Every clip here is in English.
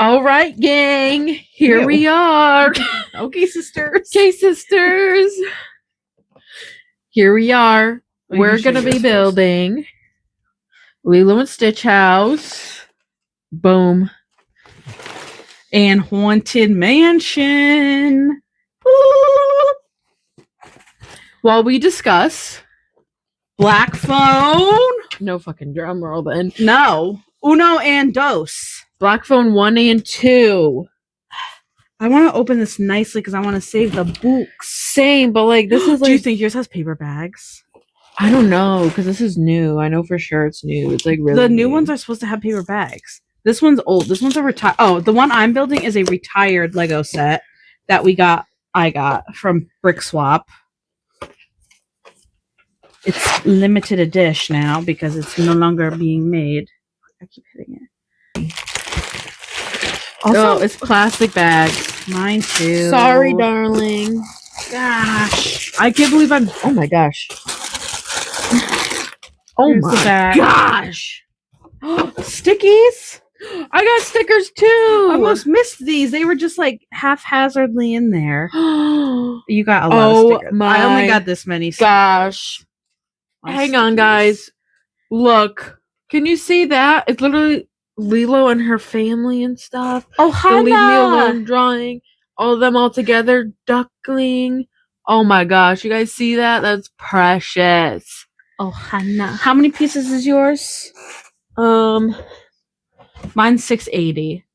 All right, gang. Here Ew. we are. Okay, sisters. Okay, sisters. Here we are. Oh, you We're show going to be yours first. building Lilo and Stitch house. Boom. And Haunted Mansion. While we discuss... Black Phone. No fucking drum roll then. No. Uno and dos. Black Phone 1 and 2. I want to open this nicely because I want to save the books. Same, but like this is like... Do you think yours has paper bags? I don't know, because this is new. I know for sure it's new. It's like really The new ones are supposed to have paper bags. This one's old. This one's a retired... Oh, the one I'm building is a retired Lego set that I got from Brick Swap. It's limited edition now because it's no longer being made. I keep hitting it. Also, it's plastic bags. Mine too. Sorry, darling. Gosh. I can't believe I'm... Oh my gosh. Oh Here's my the bag. gosh. Stickies? I got stickers too. I almost missed these. They were just like haphazardly in there. You got a lot of stickers. I only got this many stickers. Gosh. Hang on, guys. Look. Can you see that? It's literally Lilo and her family and stuff. Oh, The Leave Me Hannah! Alone drawing. All of them all together. Duckling. Oh my gosh. You guys see that? That's precious. Oh, Hannah. How many pieces is yours? Mine's 680.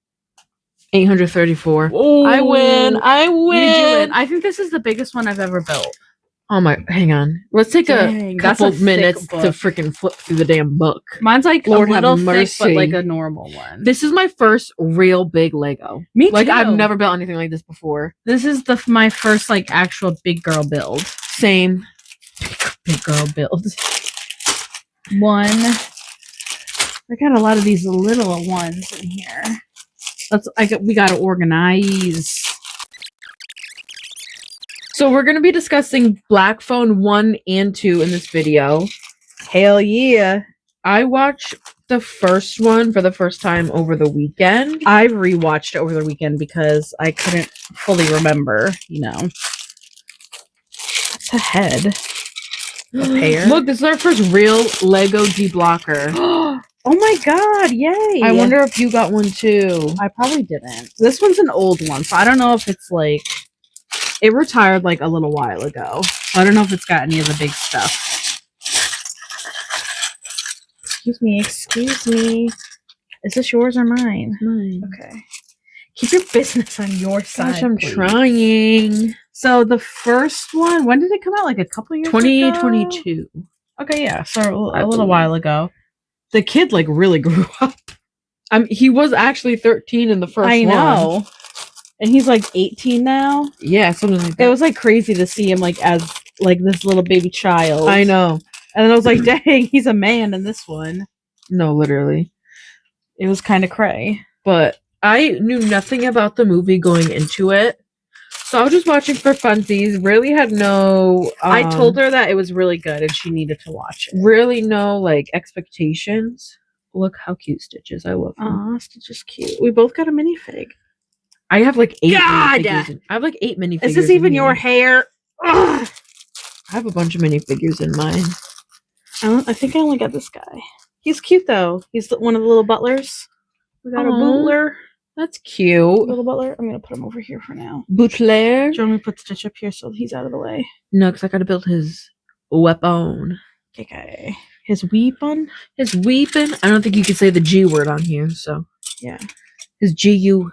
834. Oh, I win. I win. You win. I think this is the biggest one I've ever built. Oh my, hang on. Let's take Dang, a that's couple a thick minutes to book. freaking flip through the damn book. Mine's like Lord a little have thick, mercy. but like a normal one. This is my first real big Lego. Me Like, too. I've never built anything like this before. This is my first like actual big girl build. Same. Big girl build. One. I got a lot of these little ones in here. We gotta organize. So we're going to be discussing Black Phone 1 and 2 in this video. Hell yeah. I watched the first one for the first time over the weekend. I rewatched it over the weekend because I couldn't fully remember, you know. That's a head. A pear. Look, this is our first real Lego G-Blocker. Oh my god, yay. I wonder if you got one too. I probably didn't. This one's an old one, so I don't know if it's like... It retired like a little while ago. I don't know if it's got any of the big stuff. Excuse me. Is this yours or mine? Mine. Okay. Keep your business on your side. Gosh, I'm please. trying. So the first one, when did it come out? Like a couple years ago? 2022. Okay, yeah. So a little while ago. The kid like really grew up. He was actually 13 in the first one. I know. And he's like 18 now. Yeah, something like that. It was like crazy to see him like as like this little baby child. I know. And then I was like, dang, he's a man in this one. No, literally. It was kind of cray. But I knew nothing about the movie going into it. So I was just watching for funsies. Really had no... I told her that it was really good and she needed to watch it. Really no, like, expectations. Look how cute Stitch is. I love him. Aw, Stitch is cute. We both got a minifig. I have like 8 God! minifigures. I have like 8 minifigures. Is this even your hair? Ugh. I have a bunch of minifigures in mine. I think I only got this guy. He's cute though. He's one of the little butlers. We got a butler. That's cute. Little butler. I'm gonna put him over here for now. Butler? Do you want me to put Stitch up here so he's out of the way? No, because I gotta build his weapon. Okay. His weapon? His weapon? I don't think you can say the G word on here, so. Yeah. His G-U.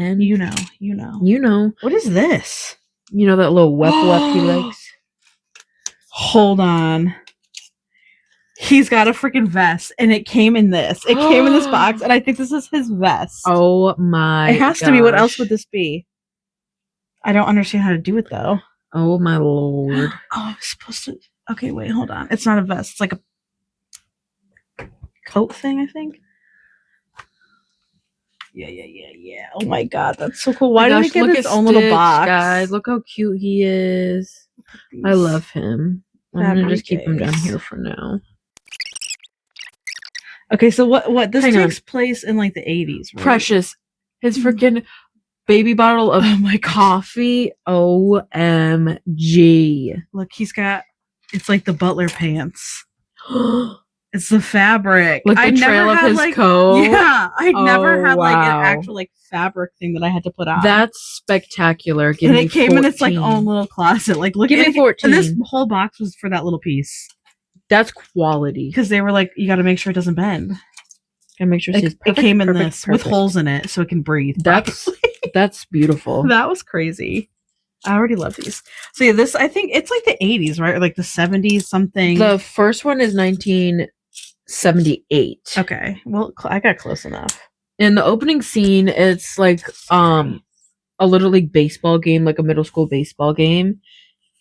And you know. You know. What is this? You know that little wep he likes? Hold on. He's got a freaking vest, and it came in this. It came in this box, and I think this is his vest. Oh my It has to be. What else would this be? I don't understand how to do it, though. Oh my lord. Oh, I'm supposed to... Okay, wait, hold on. It's not a vest. It's like a coat thing, I think. Yeah. Oh my god, that's so cool. Why did it get its own little box? Guys, look how cute he is. I love him. I'm gonna just keep him down here for now. Okay, so what this takes place in like the 80s, right? Precious. his freaking baby bottle of Oh my God. coffee. OMG. Look, he's got. It's like the butler pants. It's the fabric. Like the trail of his coat. Yeah, I never had like wow. an actual like fabric thing that I had to put on. That's spectacular. Give and me it came 14. in its like own little closet. Like, look, Give me 14. And this whole box was for that little piece That's quality. because they were like, you got to make sure it doesn't bend. Gotta make sure It came in this with holes in it so it can breathe. That's beautiful. That was crazy. I already love these. So yeah, this, I think it's like the 80s, right? Or like the 70s something. The first one is 1978. Okay. Well, I got close enough. In the opening scene, it's like a little league baseball game, like a middle school baseball game.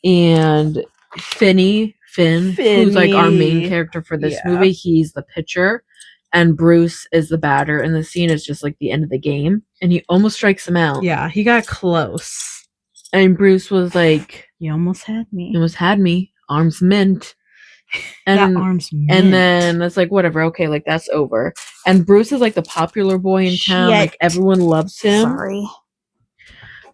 And Finn, who's like our main character for this movie, he's the pitcher. And Bruce is the batter. And the scene is just like the end of the game. And he almost strikes him out. Yeah, he got close. And Bruce was like, "You almost had me. You almost had me. Arms mint." And arms mint. And then it's like, whatever, okay, like that's over. And Bruce is like the popular boy in town. Like everyone loves him. Sorry.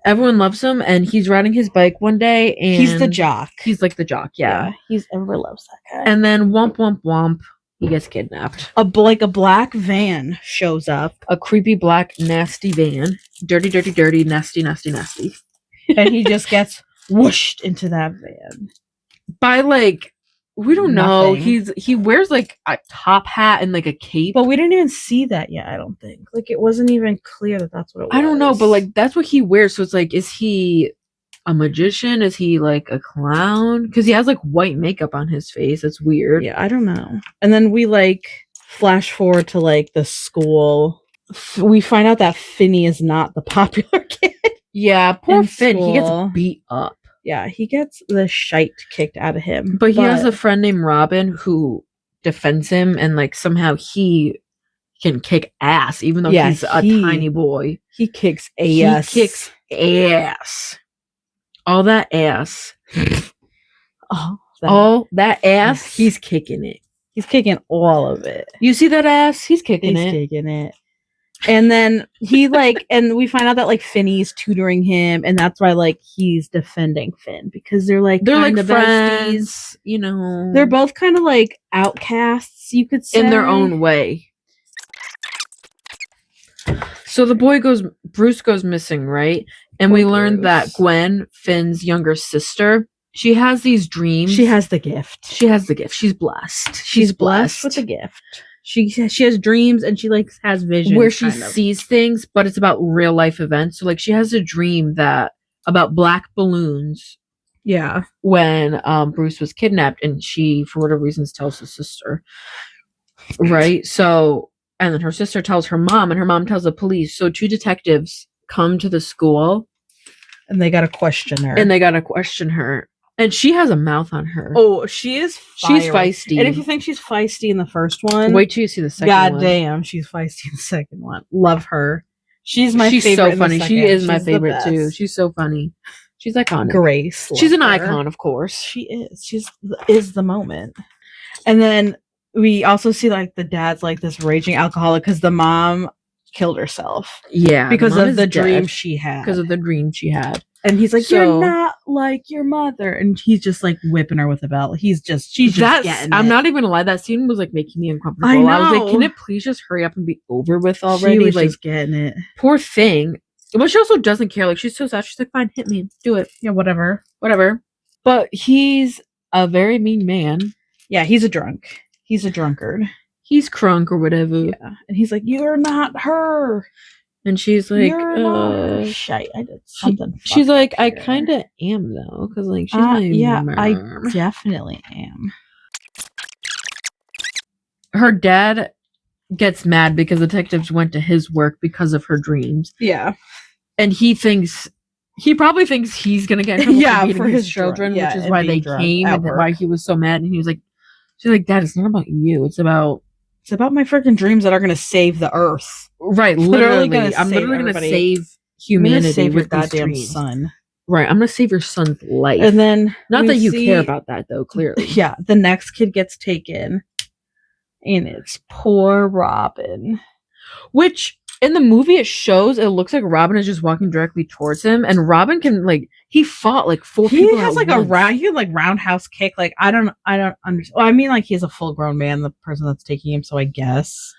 Everyone loves him, and he's riding his bike one day, and he's the jock. He's like the jock, yeah. Everyone loves that guy. And then womp womp womp, he gets kidnapped. A black van shows up. A creepy black nasty van. Dirty, dirty, dirty, nasty, nasty, nasty. And he just gets whooshed into that van. By like, we don't know. Nothing. He wears like a top hat and like a cape. But we didn't even see that yet, I don't think. Like it wasn't even clear that that's what it was. I don't know, but like that's what he wears. So it's like, is he a magician? Is he like a clown? Because he has like white makeup on his face. It's weird. Yeah, I don't know. And then we like flash forward to like the school. We find out that Finney is not the popular kid. Yeah, poor Finn. School. He gets beat up. Yeah, he gets the shite kicked out of him. But he has a friend named Robin who defends him, and like somehow he can kick ass, even though he's a tiny boy. He kicks ass. He kicks ass. All that ass. All that ass, he's kicking it. He's kicking all of it. You see that ass? He's kicking it. He's kicking it. And then he like, and we find out that like Finney's tutoring him, and that's why like he's defending Finn because they're like friends, besties. you know. They're both kind of like outcasts, you could say, in their own way. So Bruce goes missing, right? And we learned that Gwen, Finn's younger sister, she has these dreams. She has the gift. She's blessed. She's blessed with the gift. She has dreams, and she like has visions where she sees things, but it's about real life events. So like she has a dream about black balloons. Yeah. When Bruce was kidnapped, and she, for whatever reasons, tells his sister. Right? So, and then her sister tells her mom, and her mom tells the police. So 2 detectives come to the school. And they gotta question her. And she has a mouth on her. Oh, she is fiery. She's feisty. And if you think she's feisty in the first one, wait till you see the second one. God damn, she's feisty in the second one. Love her. She's my favorite. She's so funny. She is my favorite too. She's so funny. She's iconic. Grace. She's an icon, of course. She is. She's the moment. And then we also see like the dad's like this raging alcoholic because the mom killed herself. Yeah. Because of the dream she had. Because of the dream she had. And he's like, you're not like your mother. And he's just like whipping her with a belt. She's just getting it. I'm not even gonna lie, that scene was like making me uncomfortable. I know. I was like, can it please just hurry up and be over with already? She was like just getting it. Poor thing. But she also doesn't care. Like she's so sad. She's like, fine, hit me. Do it. Yeah, whatever. But he's a very mean man. Yeah, he's a drunk. He's a drunkard. He's crunk or whatever. Yeah. And he's like, you're not her. And she's like, shite, I did something. She's like, I kind of am though, because like she's my mom. I definitely am. Her dad gets mad because detectives went to his work because of her dreams. Yeah, and he probably thinks he's gonna get in trouble for his children, which is why they came and why he was so mad. And he was like, she's like, Dad, it's not about you. It's about my freaking dreams that are gonna save the earth. Right, literally. I'm literally gonna save humanity save with your goddamn dreams. son. Right, I'm gonna save your son's life. And then not that you care about that though, clearly. Yeah, the next kid gets taken, and it's poor Robin. Which in the movie it shows it looks like Robin is just walking directly towards him, and Robin can like he fought like 4 people. He has like he can like roundhouse kick. Like I don't understand. Well, I mean, like he's a full grown man, the person that's taking him. So I guess.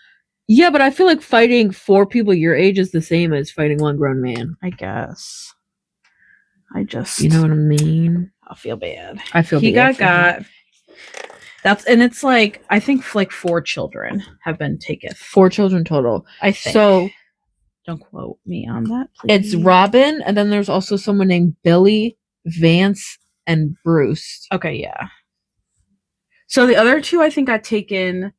Yeah, but I feel like fighting 4 people your age is the same as fighting 1 grown man. I guess. You know what I mean? I feel bad. I feel he bad. got. That's and it's like I think like 4 children have been taken. 4 children total. I think. So don't quote me on that, please. It's Robin, and then there's also someone named Billy, Vance, and Bruce. Okay, yeah. So the other 2 I think got taken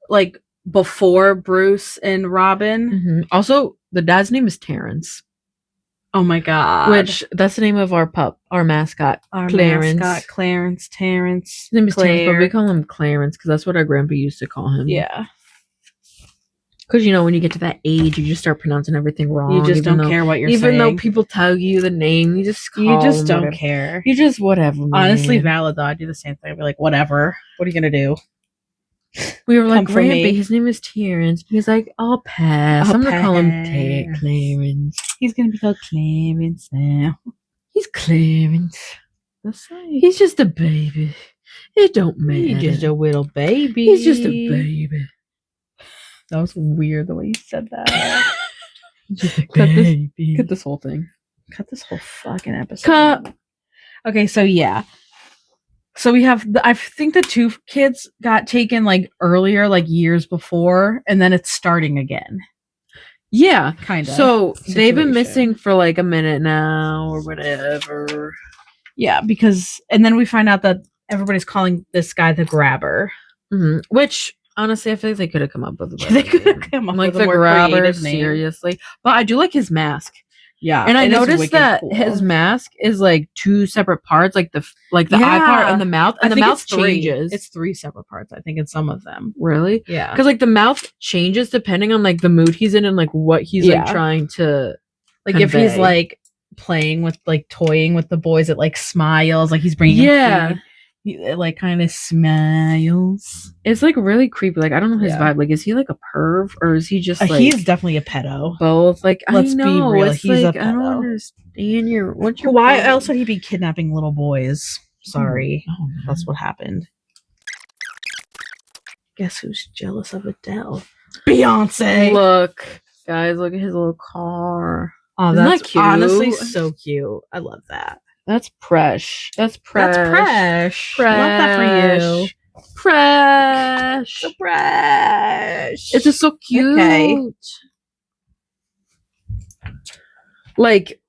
like before Bruce and Robin. Mm-hmm. Also, the dad's name is Terrence. Oh my god. Which that's the name of our mascot. Clarence, Terrence. His name is Terrence, but we call him Clarence because that's what our grandpa used to call him. Yeah. Because, you know, when you get to that age, you just start pronouncing everything wrong. You just don't care what you're saying. Even though people tell you the name, you just don't care. You just whatever, man. Honestly, valid though. I do the same thing. I'd be like, whatever. What are you going to do? We were like, Grandpa, his name is Terrence. He's like, I'll pass. I'm going to call him Clarence. He's going to be called Clarence now. He's Clarence. He's just a baby. It don't matter. He's just a little baby. He's just a baby. That was weird the way you said that. Cut this whole thing. Cut this whole fucking episode. Cut. Okay, so yeah. So we have, I think the 2 kids got taken like earlier, like years before, and then it's starting again. Yeah. Kind of. So they've been missing for like a minute now or whatever. Yeah, because, and then we find out that everybody's calling this guy the grabber. Mm-hmm. Which, honestly, I feel like they could have come up with a better They could have come up like with a the more grabber, creative name. seriously. But I do like his mask. Yeah, and I noticed that his mask is like 2 separate parts, like the eye part and the mouth, and the mouth changes. It's 3 separate parts, I think, in some of them. Really? Yeah, because like the mouth changes depending on like the mood he's in and like what he's like trying to like convey. If he's like playing with like toying with the boys, it like smiles, like he's bringing them food. It like kind of smiles. It's like really creepy. Like I don't know his vibe. Like is he like a perv or is he just like he's definitely a pedo? Both. Like let's be real. It's he's like, a pedo. I don't understand what's your why problem? else would he be kidnapping little boys? Sorry, that's what happened. Guess who's jealous of Adele? Beyonce. Look, guys, look at his little car. Oh, that's cute. Honestly so cute. I love that. That's fresh. That's fresh. That's fresh. Fresh. Love that for you. Fresh. So fresh. It's just so cute. Okay. Like,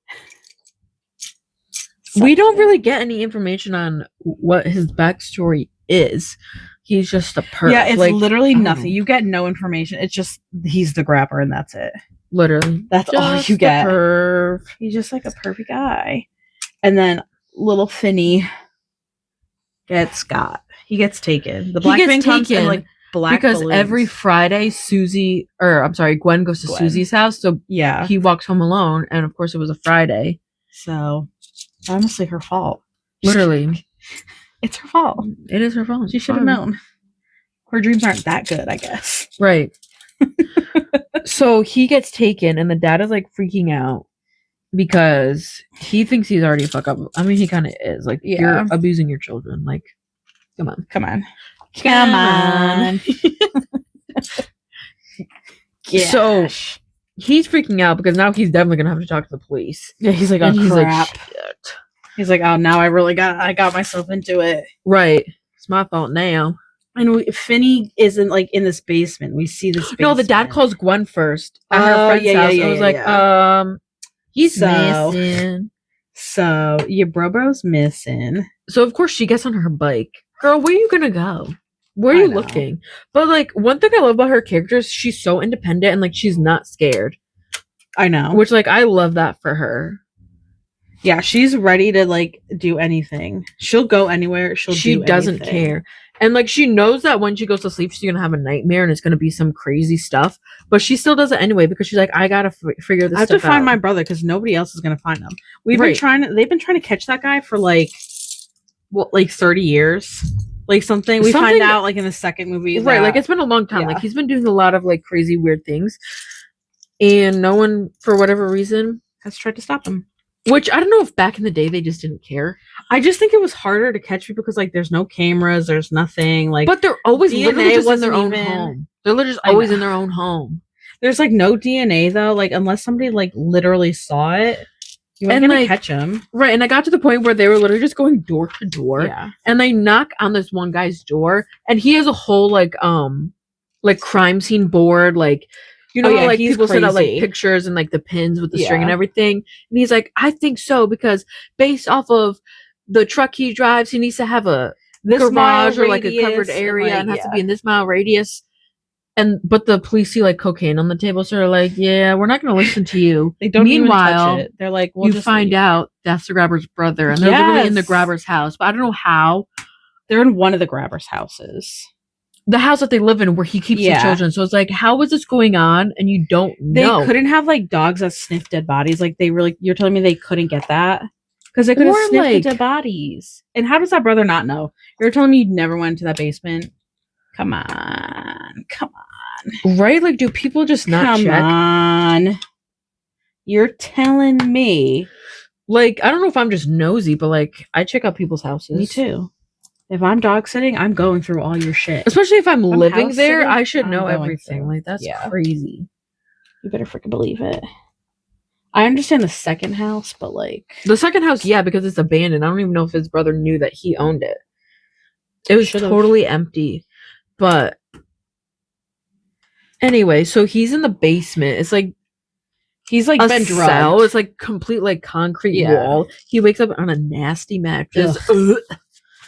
we don't really get any information on what his backstory is. He's just a perv. Yeah, it's like, literally nothing. You get no information. It's just he's the grabber and that's it. Literally. That's just all you get. Perv. He's just like a pervy guy. And then little Finney gets got. He gets taken. The black man comes in like black because balloons. Every Friday Gwen goes to Susie's house, so yeah, he walks home alone, and of course it was a Friday. So honestly her fault. Literally. It's her fault. It is her fault. She should have known. Her dreams aren't that good, I guess. Right. So he gets taken and the dad is like freaking out because he thinks he's already a fuck up. I mean, he kind of is. Like, you're abusing your children. Like, come on. Come on. So he's freaking out because now he's definitely gonna have to talk to the police. Yeah, he's like, he's crap. Like, shit. He's like, oh, now I got myself into it. Right. It's my fault now. And Finney isn't like in this basement. We see this basement. No, the dad calls Gwen first at her friend's house. I was like, he's missing. So your bro's missing. So of course she gets on her bike. Girl, where are you gonna go? Where are you looking? But like one thing I love about her character is she's so independent and like she's not scared. I know. Which like I love that for her. Yeah, she's ready to like do anything. She'll go anywhere. She doesn't care. And like she knows that when she goes to sleep she's gonna have a nightmare and it's gonna be some crazy stuff, but she still does it anyway because she's like, I gotta figure this. I have to find my brother because nobody else is gonna find him. They've been trying to catch that guy for like 30 years, like something. We find out like in the second movie, right? Like it's been a long time. Like he's been doing a lot of like crazy weird things. and no one, for whatever reason, has tried to stop him. Which I don't know if back in the day they just didn't care. I just think it was harder to catch people because like there's no cameras, there's nothing like. But they're always DNA literally just in their wasn't own even- home. They're literally just always in their own home. There's like no DNA though, like unless somebody like literally saw it, you weren't gonna catch them. Right, and I got to the point where they were literally just going door to door. Yeah. And they knock on this one guy's door, and he has a whole like crime scene board, like. You know, how, like people set out like pictures and like the pins with the string and everything. And he's like, I think so because based off of the truck he drives, he needs to have a garage or like a covered area and has to be in this mile radius. But the police see like cocaine on the table, so they're like, yeah, we're not going to listen to you. They don't even touch it. They're like, well, you find out that's the grabber's brother, and they're literally in the grabber's house. But I don't know how. They're in one of the grabber's houses. The house that they live in where he keeps the children. So it's like, how is this going on? And you don't know. They couldn't have like dogs that sniff dead bodies. Like they really, you're telling me they couldn't get that? Because they could have sniffed the dead bodies. And how does that brother not know? You're telling me you never went into that basement? Come on. Right? Like, do people just not check? Come on. You're telling me. Like, I don't know if I'm just nosy, but like, I check out people's houses. Me too. If I'm dog sitting, I'm going through all your shit. Especially if I'm living there, I should know everything. Like, that's crazy. You better freaking believe it. I understand the second house, but like... The second house, yeah, because it's abandoned. I don't even know if his brother knew that he owned it. It was totally empty. But... Anyway, so he's in the basement. It's like... He's like been drugged. It's like complete like concrete wall. He wakes up on a nasty mattress.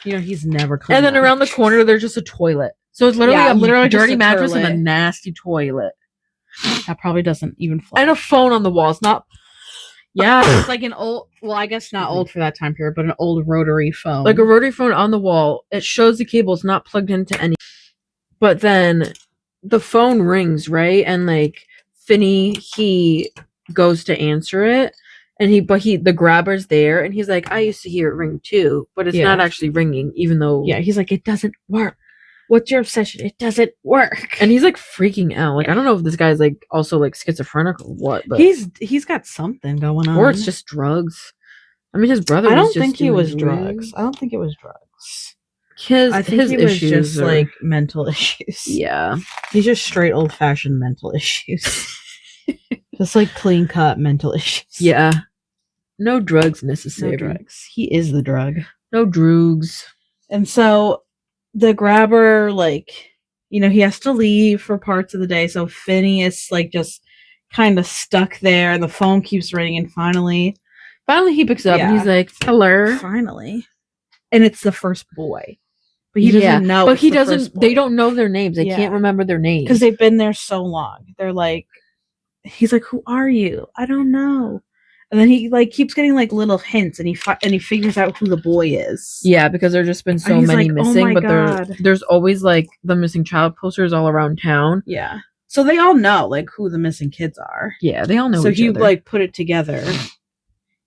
You know, he's never clean. And then around the corner, there's just a toilet. So it's literally a dirty mattress and a nasty toilet. That probably doesn't even flush. And a phone on the wall. It's not... Yeah, it's like an old... Well, I guess not old for that time period, but an old rotary phone. Like a rotary phone on the wall. It shows the cable's not plugged into any... But then the phone rings, right? And like Finney, he goes to answer it. And the grabber's there, and he's like, I used to hear it ring too, but it's not actually ringing, even though... Yeah, he's like, it doesn't work. What's your obsession? It doesn't work. And he's like freaking out. Like, I don't know if this guy's like also like schizophrenic or what, but... He's got something going on. Or it's just drugs. I mean, his brother I don't think he was drugs. I don't think it was drugs. I think his he was issues just like mental issues. Yeah. He's just straight old-fashioned mental issues. Just like clean-cut mental issues. Yeah. No drugs necessary. No drugs. He is the drug. No drugs. And so the grabber, like, you know, he has to leave for parts of the day. So Finney is like just kind of stuck there, and the phone keeps ringing. And finally he picks up and he's like, "Hello." Finally, and it's the first boy, but he doesn't know. But he doesn't. They don't know their names. They can't remember their names because they've been there so long. They're like, he's like, "Who are you?" I don't know. And then he like keeps getting like little hints, and he figures out who the boy is. Yeah, because there's just been so many like, missing, oh but there's always like the missing child posters all around town. Yeah, so they all know like who the missing kids are. Yeah, they all know. So each he other. like put it together.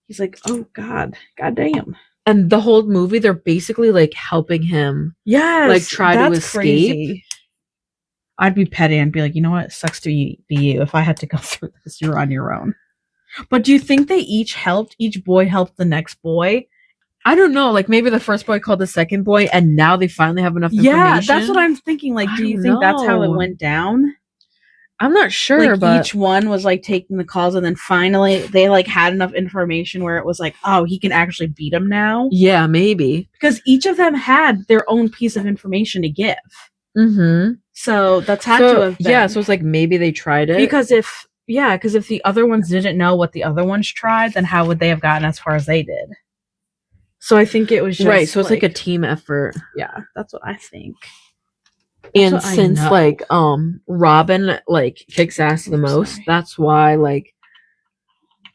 He's like, oh god damn. And the whole movie, they're basically like helping him. Yes, like try to escape. Crazy. I'd be petty and be like, you know what? It sucks to be you. If I had to go through this, you're on your own. But do you think they each boy helped the next boy? I don't know. Like maybe the first boy called the second boy, and now they finally have enough information. Yeah, that's what I'm thinking. Like, do you think that's how it went down? I'm not sure, like, but each one was like taking the calls, and then finally they like had enough information where it was like, oh, he can actually beat him now. Yeah, maybe because each of them had their own piece of information to give. Mm-hmm. So that's had to have been. Yeah, so it's like maybe they tried it because if the other ones didn't know what the other ones tried, then how would they have gotten as far as they did? So I think it was just right. So it's like a team effort. Yeah, that's what I think. And since like Robin like kicks ass the most, that's why like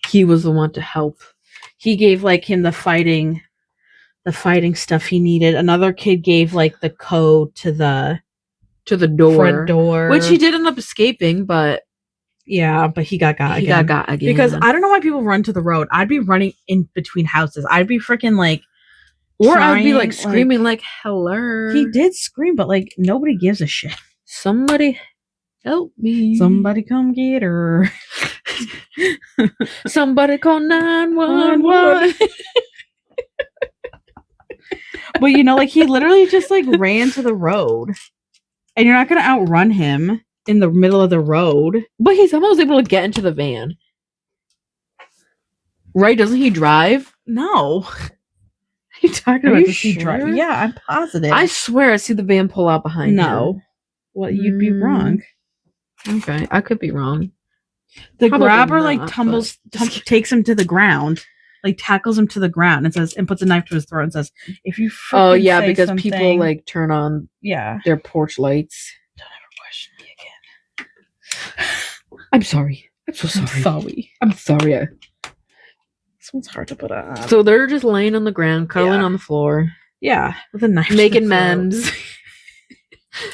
he was the one to help. He gave like him the fighting stuff he needed. Another kid gave like the code to the door, front door, which he did end up escaping, but yeah, but he got again. He got again because I don't know why people run to the road. I'd be running in between houses. I'd be freaking like. Or I'd be like screaming like hello. He did scream, but like nobody gives a shit. Somebody Help me. Somebody come get her. Somebody call 911. But you know, like he literally just like ran to the road. And you're not gonna outrun him in the middle of the road. But he somehow was able to get into the van. Right? Doesn't he drive? No. You talking Are about you does he drive? sure? Yeah, I'm positive. I swear I see the van pull out behind him. No. Well, you'd be wrong. Okay, I could be wrong. The Probably grabber not, like takes him to the ground, like tackles him to the ground and says, and puts a knife to his throat and says, "If you oh yeah, say because something, people like turn on their porch lights. Don't ever question me again." I'm sorry. I'm so sorry. I'm sorry. This one's hard to put on. So they're just laying on the ground, cuddling on the floor. Yeah, with a knife, making memes.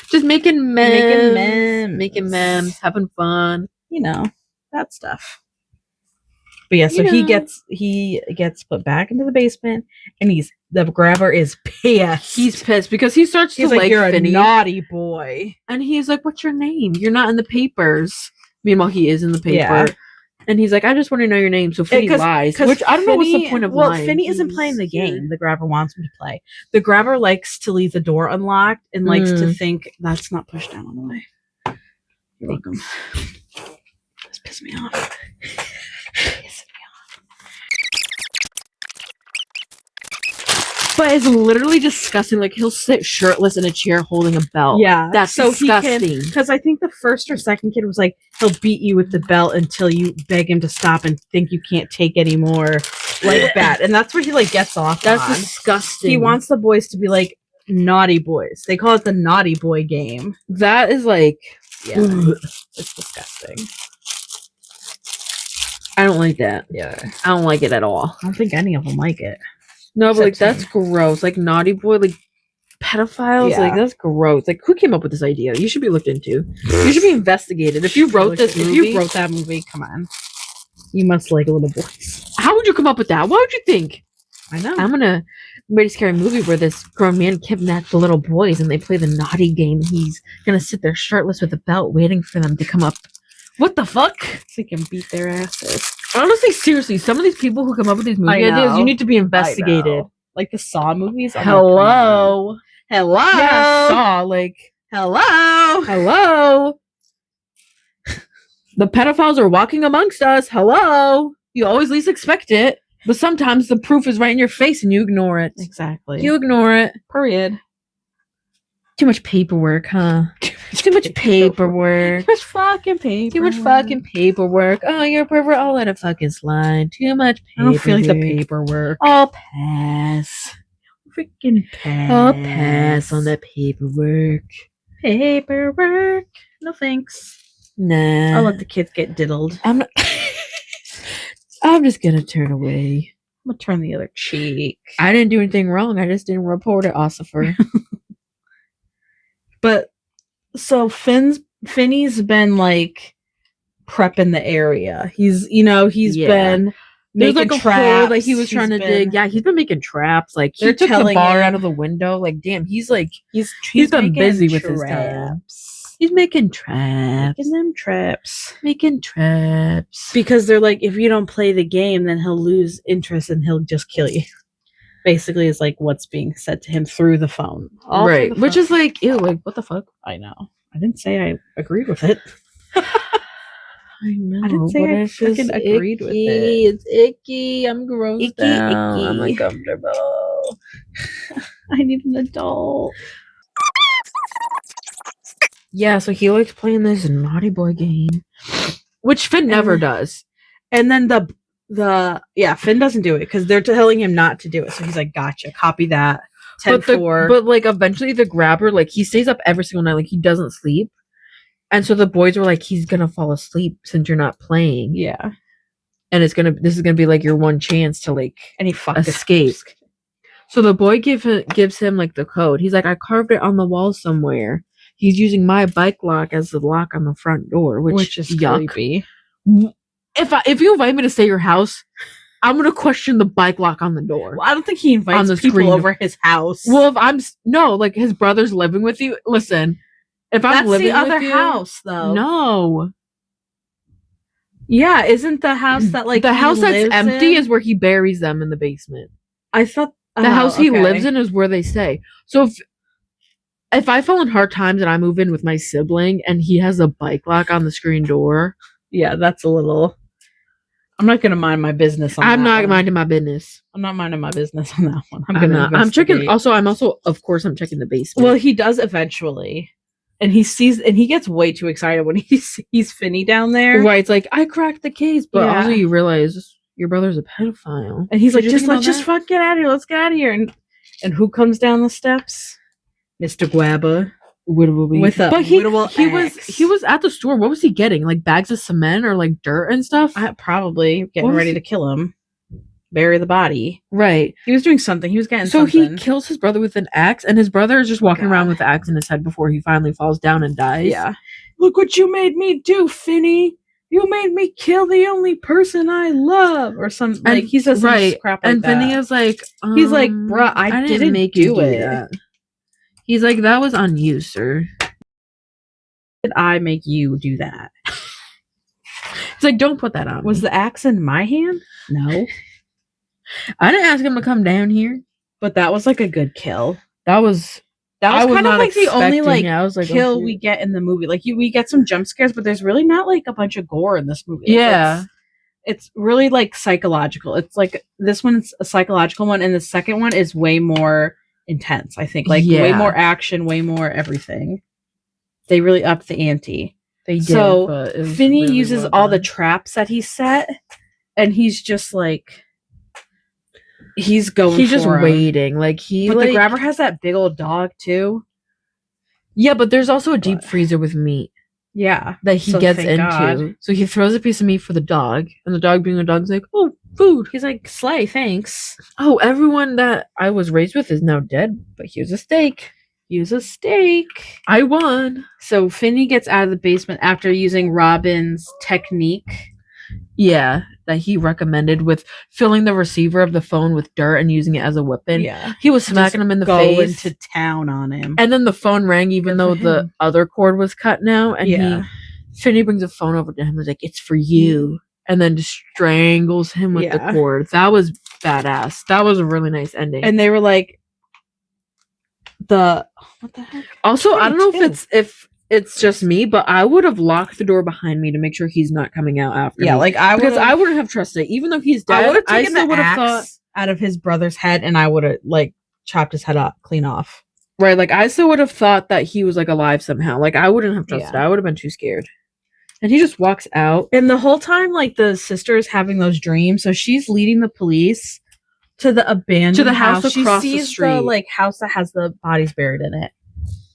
Just making memes, having fun. You know, that stuff. But yeah, so he gets put back into the basement, and the grabber is pissed. He's pissed because he starts to like you're Finney. A naughty boy, and he's like, "What's your name? You're not in the papers." Meanwhile, he is in the paper. Yeah. And he's like, "I just want to know your name." So Finney lies, which I don't know what's the point of lying. Well, Finney isn't playing the game. The grabber wants him to play. The grabber likes to leave the door unlocked and likes to think that's not pushed down all the way. You're welcome. This pisses me off. But it's literally disgusting. Like, he'll sit shirtless in a chair holding a belt. Yeah. That's so disgusting. Because I think the first or second kid was like, he'll beat you with the belt until you beg him to stop and think you can't take any more. Like that. And that's where he like gets off. That's disgusting. He wants the boys to be like naughty boys. They call it the naughty boy game. That is like... Yeah. It's disgusting. I don't like that. Yeah. I don't like it at all. I don't think any of them like it. No, but like that's gross. Like naughty boy, like pedophiles, like that's gross. Like who came up with this idea? You should be looked into. You should be investigated. If you wrote this movie, if you wrote that movie, come on. You must like little boys. How would you come up with that? What would you think? I know. I'm gonna make a scary movie where this grown man kidnaps the little boys and they play the naughty game. He's gonna sit there shirtless with a belt waiting for them to come up. What the fuck? So he can beat their asses. Honestly, seriously, some of these people who come up with these movie ideas, you need to be investigated. Like the Saw movies. Hello. Hello. Yeah, Saw. Like, hello. Hello. The pedophiles are walking amongst us. Hello. You always least expect it, but sometimes the proof is right in your face and you ignore it. Exactly. You ignore it. Period. Too much paperwork, huh? Too much paperwork. Too much fucking paperwork. Too much fucking paperwork. Oh, you're a pervert. I'll let it fucking slide. Too much paperwork. I don't feel like the paperwork. I'll pass. Freaking pass. I'll pass on that paperwork. Paperwork. No thanks. Nah. I'll let the kids get diddled. I'm not. I'm just gonna turn away. I'm gonna turn the other cheek. I didn't do anything wrong. I just didn't report it, Ossifer. But so Finney's been like prepping the area. He's been there's making like a traps. hole that he was trying to dig. Yeah, he's been making traps. Like he took the bar out of the window. Like damn, he's been busy with his time. He's making traps. Making traps. Because they're like, if you don't play the game, then he'll lose interest and he'll just kill you. Basically, is like what's being said to him through the phone. Right. Which is like, ew, like, what the fuck? I know. I didn't say I agreed with it. I know. I didn't say I freaking agreed with it. It's icky. I'm grossed out. I'm uncomfortable. I need an adult. Yeah, so he likes playing this naughty boy game, which Finn never does. And then Finn doesn't do it because they're telling him not to do it. So he's like, gotcha, copy that. 10-4. But like eventually the grabber, like he stays up every single night, like he doesn't sleep. And so the boys were like, he's gonna fall asleep since you're not playing. Yeah. And this is gonna be like your one chance to like escape. So the boy gives him like the code. He's like, I carved it on the wall somewhere. He's using my bike lock as the lock on the front door, which is creepy. If you invite me to stay at your house, I'm gonna question the bike lock on the door. Well, I don't think he invites people over his house. Well, if his brother's living with you, listen, If I'm That's living the other with you, house, though. No. Yeah, isn't the house that like the he house that's lives empty in? is where he buries them in the basement. I thought The house he lives in is where they stay. So if I fall in hard times and I move in with my sibling and he has a bike lock on the screen door, yeah, that's a little. I'm not gonna mind my business on I'm that not one. minding my business. I'm not minding my business on that one. I'm checking. Also, I'm of course, I'm checking the basement. Well, he does eventually, and he gets way too excited when he sees Finney down there. Right, it's like I cracked the case, but also you realize your brother's a pedophile, and he's like, let's just fuck get out of here. Let's get out of here. And who comes down the steps? Mr. Guaba. With a he was at the store. What was he getting? Like bags of cement or like dirt and stuff? Probably getting ready to kill him, bury the body. Right. He was doing something. He was getting something. He kills his brother with an axe, and his brother is just walking around with the axe in his head before he finally falls down and dies. Yeah. Look what you made me do, Finney. You made me kill the only person I love, or something. Like he says some crap like and that. And Finney is like, he's like, bruh, I didn't make you do it. That. He's like, that was on you, sir. Did I make you do that? It's like, don't put that on. Was the axe in my hand? No. I didn't ask him to come down here. But that was like a good kill. That was kind of like the only kill we get in the movie. Like we get some jump scares, but there's really not like a bunch of gore in this movie. Yeah. It's really like psychological. It's like this one's a psychological one, and the second one is way more intense, I think. Like way more action, way more everything. They really upped the ante. They did. So Finney really uses all the traps that he set, and he's just like he's just waiting. Like But the grabber has that big old dog too. Yeah, but there's also a deep freezer with meat. Yeah. That he gets into. God. So he throws a piece of meat for the dog, and the dog being a dog's like, oh, food. He's like, slay, thanks. Oh, everyone that I was raised with is now dead, but here's a steak. Use a steak. I won. So Finney gets out of the basement after using Robin's technique. Yeah, that he recommended with filling the receiver of the phone with dirt and using it as a weapon. Yeah. He was smacking him in the face. Going to town on him. And then the phone rang even though the other cord was cut now. And Finney brings a phone over to him and is like, it's for you. And then just strangles him with the cord. That was badass. That was a really nice ending. And they were like, what the heck? Also, I don't know if it's just me, but I would have locked the door behind me to make sure he's not coming out after me. Yeah, like I wouldn't have trusted it. Even though he's dead, I still would have thought out of his brother's head, and I would have like chopped his head up clean off. Right, like I still would have thought that he was like alive somehow. Like I wouldn't have trusted it. I would have been too scared. And he just walks out. And the whole time, like the sister is having those dreams, so she's leading the police to the abandoned house across the street. She sees the like house that has the bodies buried in it.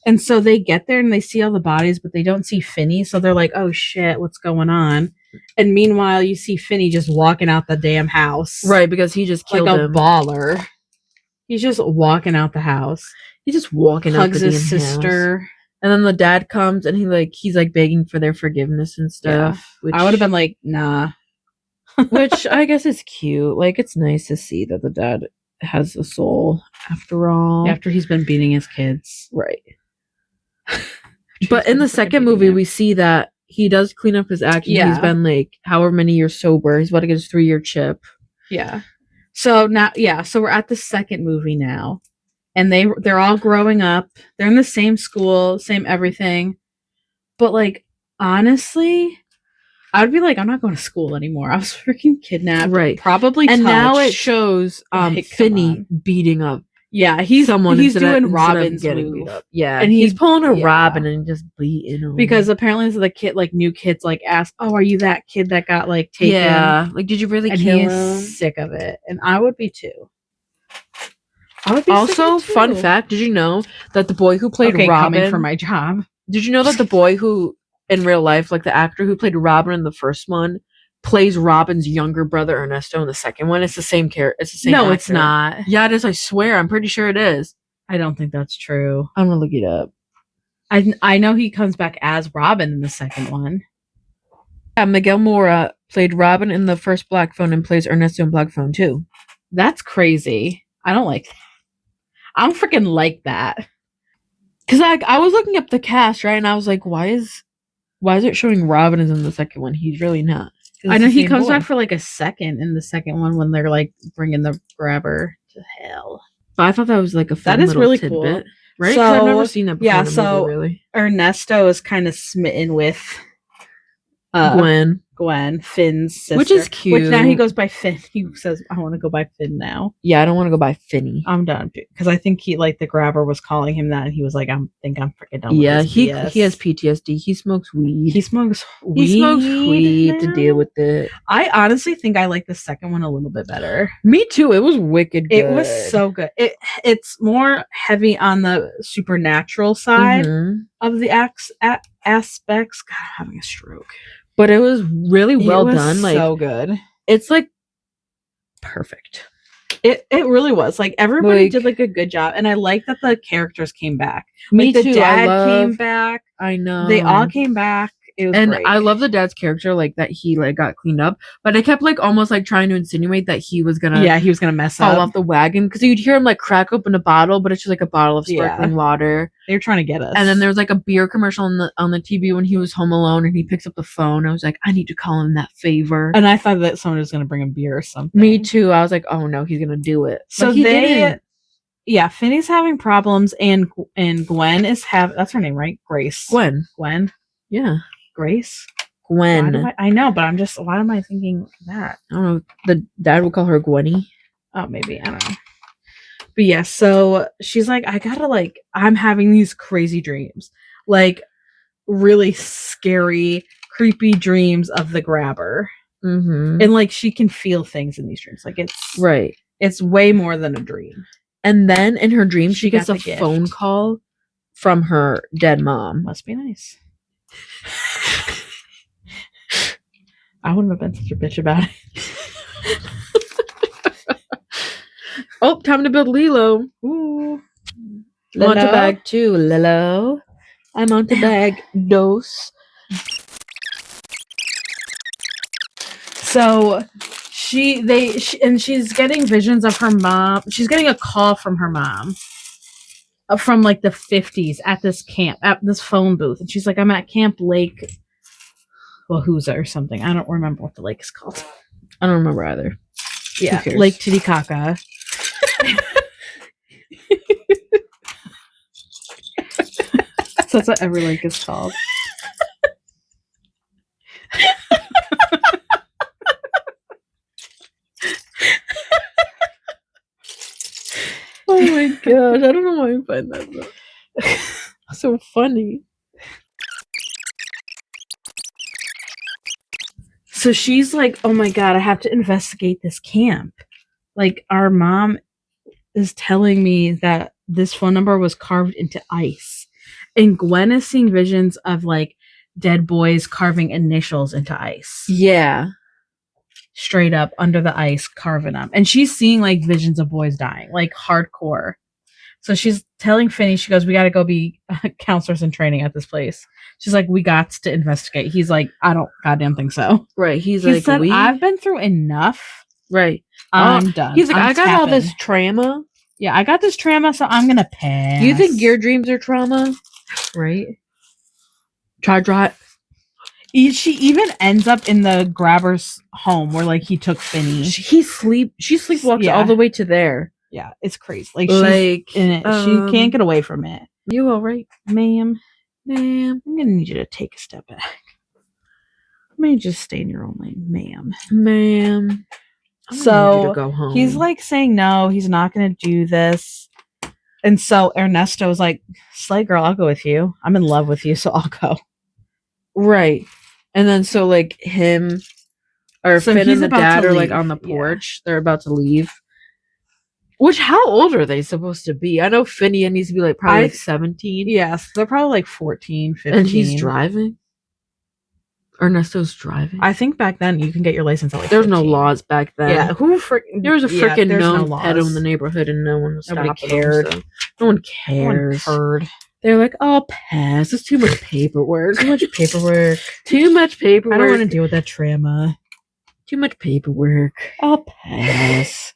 And so they get there and they see all the bodies, but they don't see Finney. So they're like, oh shit, what's going on? And meanwhile, you see Finney just walking out the damn house. Right, because he just killed like him. A baller. He's just walking out the house. He's just walking out the damn his sister. House. And then the dad comes and he's like begging for their forgiveness and stuff. Yeah. Which I would have been like, nah. Which I guess is cute. Like, it's nice to see that the dad has a soul after all. After he's been beating his kids. Right. But in the second movie, we see that he does clean up his act. Yeah. He's been like however many years sober. He's about to get his 3-year chip. Yeah. So now, so we're at the second movie now. And they're all growing up. They're in the same school, same everything. But like, honestly, I would be like, I'm not going to school anymore. I was freaking kidnapped. Right. Probably and touched. Now it shows Finney beating up. Yeah, he's doing Robin's move. Yeah, and he's pulling a Robin and just beating him. Because apparently the kid, like new kids, like ask, "Oh, are you that kid that got like taken?" Yeah, like did you really kill him? Sick of it, and I would be too. Also, fun fact: did you know that the boy who played Robin coming for my job? Did you know that the boy who, in real life, like the actor who played Robin in the first one, plays Robin's younger brother Ernesto in the second one? It's the same character. It's the same. No, actor. It's not. Yeah, it is. I swear. I'm pretty sure it is. I don't think that's true. I'm gonna look it up. I know he comes back as Robin in the second one. Yeah, Miguel Mora played Robin in the first Black Phone and plays Ernesto in Black Phone 2. That's crazy. I don't like that. I don't freaking like that. Because I was looking up the cast, right, and I was like, why is it showing Robin is in the second one? He's really not. I know he comes back for like a second in the second one when they're like bringing the grabber to hell. But I thought that was like a fun that is little really tidbit, cool, right? So I've never seen that before. Yeah, in a so movie, really. Ernesto is kind of smitten with Gwen, Finn's sister, which is cute. Which now he goes by Finn. He says, "I want to go by Finn now." Yeah, I don't want to go by Finney. I'm done because I think he the grabber was calling him that, and he was like, I'm freaking done." Yeah, with this BS. He has PTSD. He smokes weed. He smokes weed to deal with it. I honestly think I like the second one a little bit better. Me too. It was wicked good. It was so good. It's more heavy on the supernatural side of the aspects. God, I'm having a stroke. But it was really well done. Like, so good. It's like perfect. It really was. Like everybody did like a good job, and I like that the characters came back. Me too. The dad came back. I know they all came back. It was great. I love the dad's character, like that he like got cleaned up, but I kept like almost like trying to insinuate that he was gonna mess fall up off the wagon because you'd hear him like crack open a bottle, but it's just like a bottle of sparkling water. They were trying to get us. And then there was like a beer commercial on the TV when he was home alone, and he picks up the phone. I was like, I need to call him that favor. And I thought that someone was gonna bring him beer or something. Me too. I was like, oh no, he's gonna do it. So he didn't. Yeah, Finney's having problems, and Gwen is that's her name, right? Grace. Gwen. Yeah. Grace. Gwen. I know, but why am I thinking that? I don't know. The dad would call her Gwenny. Oh, maybe. I don't know. But yeah, so she's like, I'm having these crazy dreams. Like, really scary, creepy dreams of the grabber. And like, she can feel things in these dreams. Like, it's... Right. It's way more than a dream. And then in her dream, she gets a gift. phone call from her dead mom. Must be nice. I wouldn't have been such a bitch about it. Oh, time to build Lilo. Ooh. I'm on to bag 2, Lilo. I'm on to bag dos. So she's getting visions of her mom. She's getting a call from her mom from like the 50s at this camp, at this phone booth. And she's like, I'm at Camp Lake Wahooza or something. I don't remember what the lake is called. I don't remember either. Yeah, Lake Titicaca. So that's what every lake is called. Oh my gosh, I don't know why I find that so funny. So she's like, oh my god, I have to investigate this camp. Like, our mom is telling me that this phone number was carved into ice. And Gwen is seeing visions of like dead boys carving initials into ice. Yeah. Straight up under the ice, carving them. And she's seeing like visions of boys dying, like hardcore. So she's telling Finney, she goes, we got to go be counselors in training at this place. She's like, we got to investigate. He's like, I don't goddamn think so. Right. He like, said, I've been through enough. Right. I'm done. He's like, I got all this trauma. Yeah, I got this trauma, so I'm going to pass. You think your dreams are trauma? Right. Try. She even ends up in the grabber's home where like he took Finney. She sleepwalks all the way to there. Yeah, it's crazy. Like she's in it. She can't get away from it. You all right, ma'am? I'm gonna need you to take a step back. I'm gonna just stay in your own lane, ma'am. So go home. He's like saying no, he's not gonna do this. And so Ernesto's like, slay girl, I'll go with you. I'm in love with you, so I'll go. Right. And then so like him or Finn and the dad are like on the porch. Yeah. They're about to leave. Which, how old are they supposed to be? I know Finney needs to be like probably like 17. Yes, they're probably like 14, 15. And he's driving? Ernesto's driving? I think back then you can get your license at like There's 15. no laws back then. Yeah, there was a freaking known pedo in the neighborhood and no one was Nobody cared. Them, so. No one cares. No one heard. They're like, oh, pass. It's too much paperwork. Too much paperwork. Too much paperwork. I don't want to deal with that trauma. Too much paperwork. I'll pass.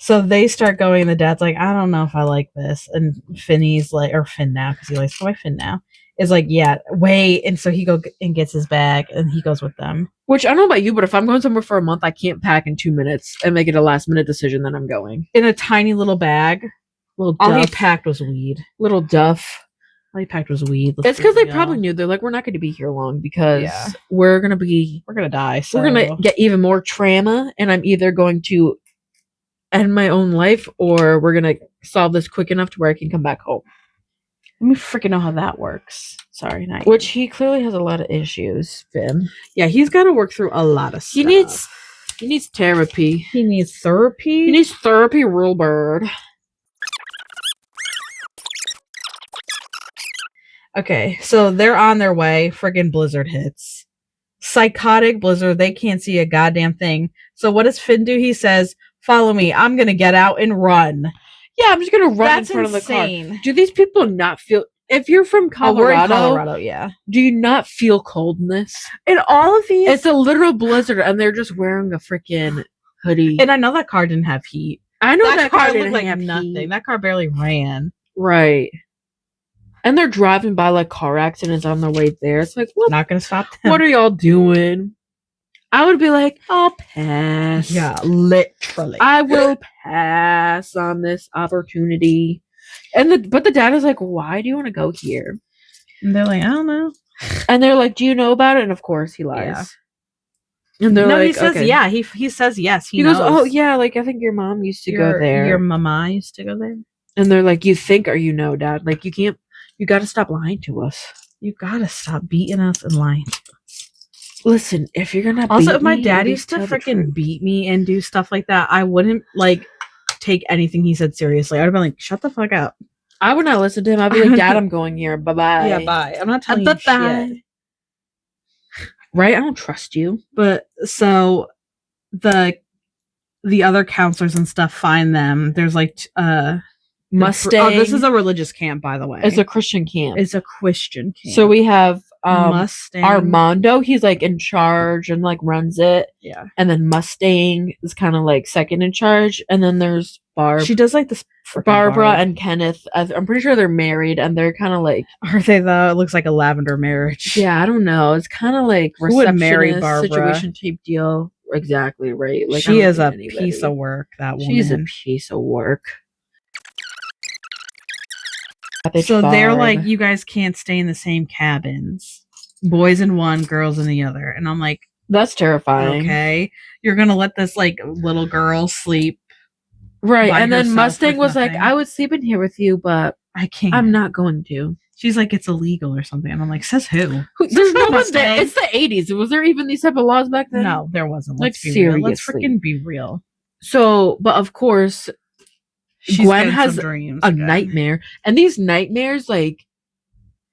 So they start going, and the dad's like, I don't know if I like this. And Finney's like, or Finn now, because he likes to go by Finn now, is like, yeah, wait. And so he go and gets his bag, and he goes with them. Which, I don't know about you, but if I'm going somewhere for a month, I can't pack in 2 minutes and make it a last-minute decision that I'm going. In a tiny little bag. Little all he duff. packed was weed. Little duff. All he packed was weed. It's because they probably knew. They're like, we're not going to be here long because we're going to die. So. We're going to get even more trauma, and I'm either going to end my own life, or we're going to solve this quick enough to where I can come back home. Let me freaking know how that works. Sorry, not Which he clearly has a lot of issues, Finn. Yeah, he's got to work through a lot of stuff. He needs therapy. He needs therapy? He needs therapy, real bird. Okay, so they're on their way. Friggin' blizzard hits. Psychotic blizzard. They can't see a goddamn thing. So what does Finn do? He says, follow me. I'm going to get out and run. Yeah, I'm just going to run in front of the car. Do these people not feel... If you're from Colorado... we're in Colorado, yeah. Do you not feel coldness? In all of these... It's a literal blizzard, and they're just wearing a freaking hoodie. And I know that car didn't have heat. I know that car looked like nothing. Heat. That car barely ran. Right. And they're driving by like car accidents on their way there. It's like, what? Not gonna stop them. What are y'all doing? I would be like, I'll pass. Yeah, literally. I will pass on this opportunity. But the dad is like, why do you want to go here? And they're like, I don't know. And they're like, do you know about it? And of course he lies. Yeah. And they're like, he says, okay. Yeah. He says yes. He goes, oh yeah, like I think your mom used to go there. Your mama used to go there. And they're like, you think or you know, Dad? Like you can't. You gotta stop lying to us. You gotta stop beating us and lying to us. Listen, if you're gonna also, if my dad used to freaking beat me and do stuff like that, I wouldn't like take anything he said seriously. I'd have been like, shut the fuck up. I would not listen to him. I'd be like, Dad, I'm going here. Bye bye. Yeah, bye. I'm not telling you shit. Right? I don't trust you. But so the other counselors and stuff find them. There's like Mustang. Oh, this is a religious camp, by the way. It's a Christian camp. It's a Christian camp. So we have Mustang. Armando. He's like in charge and like runs it. Yeah. And then Mustang is kind of like second in charge. And then there's Barb. She does like this. Barbara and Kenneth. I'm pretty sure they're married, and they're kind of like. Are they though? It looks like a lavender marriage. Yeah, I don't know. It's kind of like who would marry Barbara? Situation type deal. Exactly right. Like she is a piece of work. That woman. She's a piece of work. So they're like, you guys can't stay in the same cabins. Boys in one, girls in the other. And I'm like, that's terrifying. Okay. You're going to let this like little girl sleep. Right. And then Mustang was like, I would sleep in here with you, but I can't. I'm not going to. She's like, it's illegal or something. And I'm like, says who? There's no one there. It's the 80s. Was there even these type of laws back then? No, there wasn't. Let's be real. Let's freaking be real. So, but of course, Gwen has dreams a nightmare, and these nightmares, like,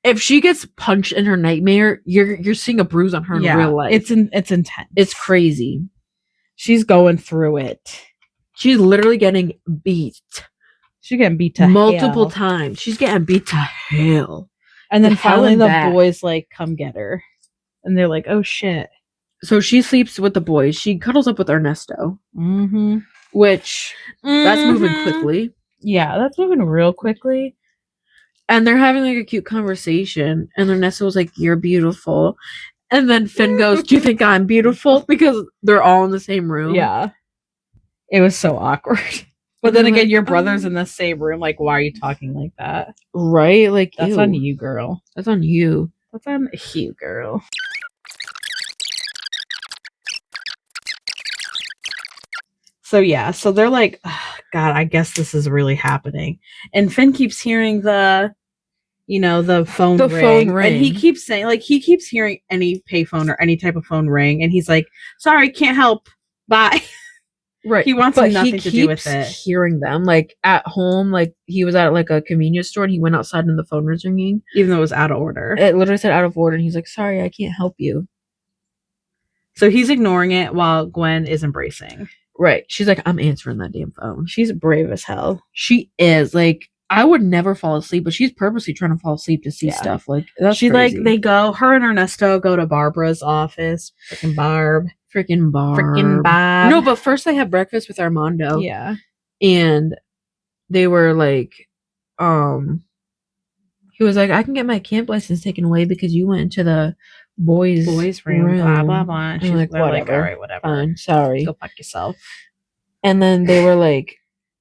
if she gets punched in her nightmare, you're seeing a bruise on her in real life. It's intense. It's crazy. She's going through it. She's literally getting beat. She's getting beat to multiple times. She's getting beat to hell. And then finally the boys like come get her, and they're like, "Oh shit!" So she sleeps with the boys. She cuddles up with Ernesto. Mm-hmm. Which that's moving quickly. Yeah, that's moving real quickly. And they're having like a cute conversation. And Ernesto was like, "You're beautiful." And then Finn goes, "Do you think I'm beautiful?" Because they're all in the same room. Yeah. It was so awkward. But then again, like, your brother's in the same room. Like, why are you talking like that? Right? Like, that's on you, girl. That's on you. That's on you, girl. So yeah, so they're like, oh, God, I guess this is really happening. And Finn keeps hearing the phone ring. And he keeps saying, like, he keeps hearing any payphone or any type of phone ring. And he's like, sorry, can't help. Bye. Right. He wants nothing to do with it. Hearing them, like, at home, like, he was at, like, a convenience store and he went outside and the phone was ringing. Even though it was out of order. It literally said out of order. And he's like, sorry, I can't help you. So he's ignoring it while Gwen is embracing. Right. She's like, I'm answering that damn phone. She's brave as hell. She is. Like, I would never fall asleep, but she's purposely trying to fall asleep to see stuff. Like, that's crazy. Her and Ernesto go to Barbara's office. Freaking Barb. Freaking Barb. No, but first they have breakfast with Armando. Yeah. and they were like, he was like, I can get my camp license taken away because you went into the boys' room. Blah blah blah. And she's like, whatever. all right, whatever. Fine, sorry. Go fuck yourself. And then they were like,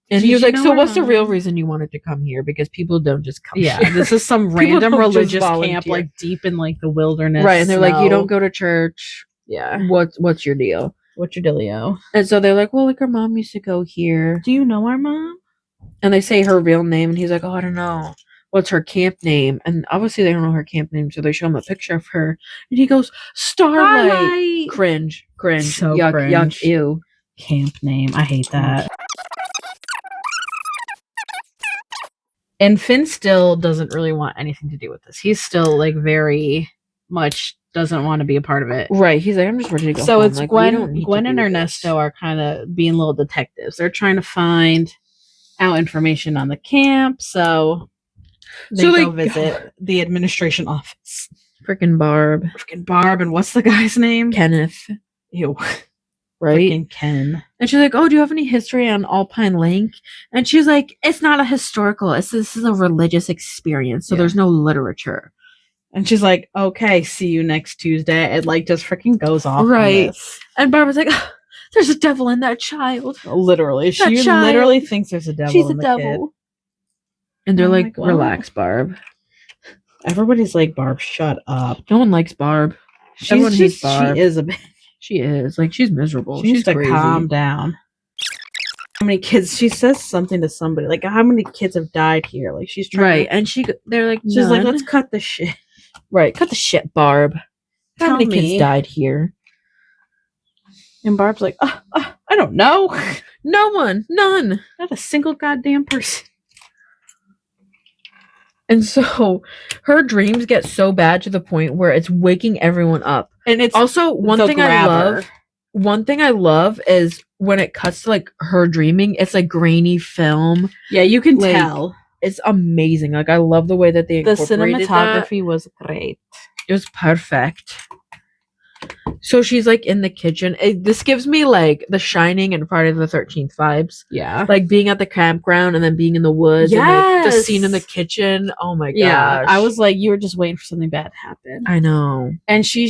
and he was like, so what's the real mom? reason you wanted to come here? Because people don't just come Yeah, here. this is some People random don't just religious volunteer. camp, like deep in like the wilderness. Right, and they're like, you snow. don't go to church. Yeah. What's your deal? What's your dealio? And so they're like, well, like our mom used to go here. Do you know our mom? And they say her real name, and he's like, oh, I don't know. What's her camp name? And obviously they don't know her camp name, so they show him a picture of her. And he goes, Starlight. Starlight. Cringe. So yuck, cringe. yuck, ew. Camp name. I hate that. And Finn still doesn't really want anything to do with this. He's still like very much doesn't want to be a part of it. Right. He's like, I'm just ready to go So home. it's like, Gwen and Ernesto are kind of being little detectives. They're trying to find out information on the camp. So they go visit the administration office. Freaking Barb. And what's the guy's name? Kenneth. Ew. Right? Freaking Ken. And she's like, oh, do you have any history on Alpine Lake? And she's like, it's not a historical. This is a religious experience. So there's no literature. And she's like, okay, see you next Tuesday. It like just freaking goes off. Right. And Barbara's like, oh, there's a devil in that child. Literally. She literally thinks there's a devil. She's in a the devil. Kid. And they're like, relax, Barb. Everybody's like, Barb, shut up. No one likes Barb. Everyone hates Barb. She is a bitch. She is. Like, she's miserable. She's to crazy. Calm down. How many kids? She says something to somebody. Like, how many kids have died here? Like, she's trying right. to, And they're like, she's like, let's cut the shit. Right. Cut the shit, Barb. How many kids died here? And Barb's like, I don't know. No one. None. Not a single goddamn person. And so her dreams get so bad to the point where it's waking everyone up. And it's also one thing I love is when it cuts to like her dreaming, it's like grainy film. Yeah, you can tell. It's amazing. Like, I love the way that they incorporated the cinematography was great. It was perfect. So she's like in the kitchen. This gives me like The Shining and Friday the 13th vibes. Yeah. Like being at the campground and then being in the woods. Yes. And like the scene in the kitchen. Oh my gosh. Yeah. I was like, you were just waiting for something bad to happen. I know. And she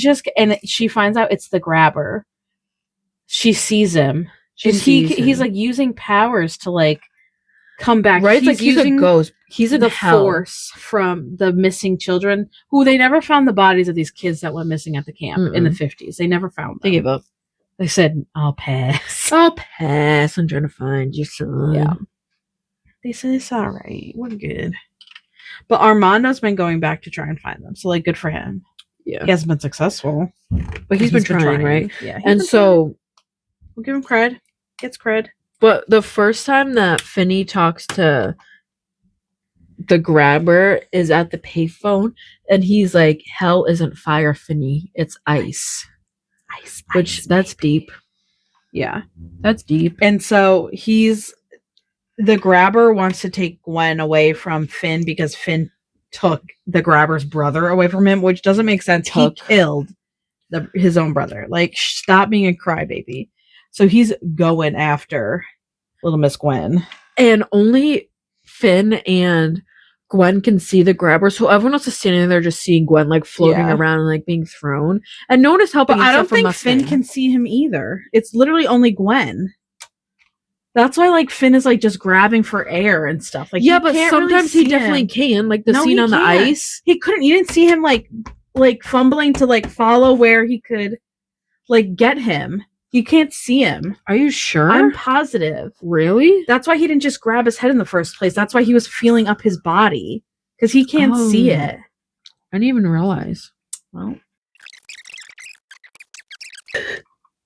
finds out it's the grabber. She sees him. He's like using powers to like come back. Right? He's like using a ghost. He's in the hell. Force from the missing children who they never found the bodies of these kids that went missing at the camp in the 50s. They never found them. They gave up. They said, I'll pass. I'm trying to find your son. Yeah. They said it's all right. We're good. But Armando's been going back to try and find them. So like good for him. Yeah. He hasn't been successful. But he's been trying, right? Yeah. And so we'll give him cred. Gets cred. But the first time that Finney talks to the grabber is at the payphone, and he's like, hell isn't fire, Finney. It's ice. That's deep. Yeah. That's deep. And so the grabber wants to take Gwen away from Finn because Finn took the grabber's brother away from him, which doesn't make sense. He killed his own brother. Like, stop being a crybaby. So he's going after little Miss Gwen. And only Finn and Gwen can see the grabber, so everyone else is standing there just seeing Gwen like floating around and like being thrown. And no one is helping. But I don't think Finn can see him either. It's literally only Gwen. That's why like Finn is like just grabbing for air and stuff. Like, yeah, but sometimes he definitely can. Like the scene on the ice. He couldn't. You didn't see him like fumbling to like follow where he could like get him. You can't see him. Are you sure? I'm positive. Really? That's why he didn't just grab his head in the first place. That's why he was feeling up his body. Because he can't see it. I didn't even realize. Well.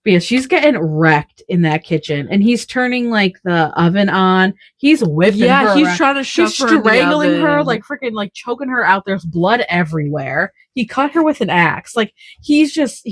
But yeah, she's getting wrecked in that kitchen. And he's turning like the oven on. He's whipping her. Yeah, he's around. trying to shove her strangling her, like freaking like choking her out. There's blood everywhere. He cut her with an axe. Like he's just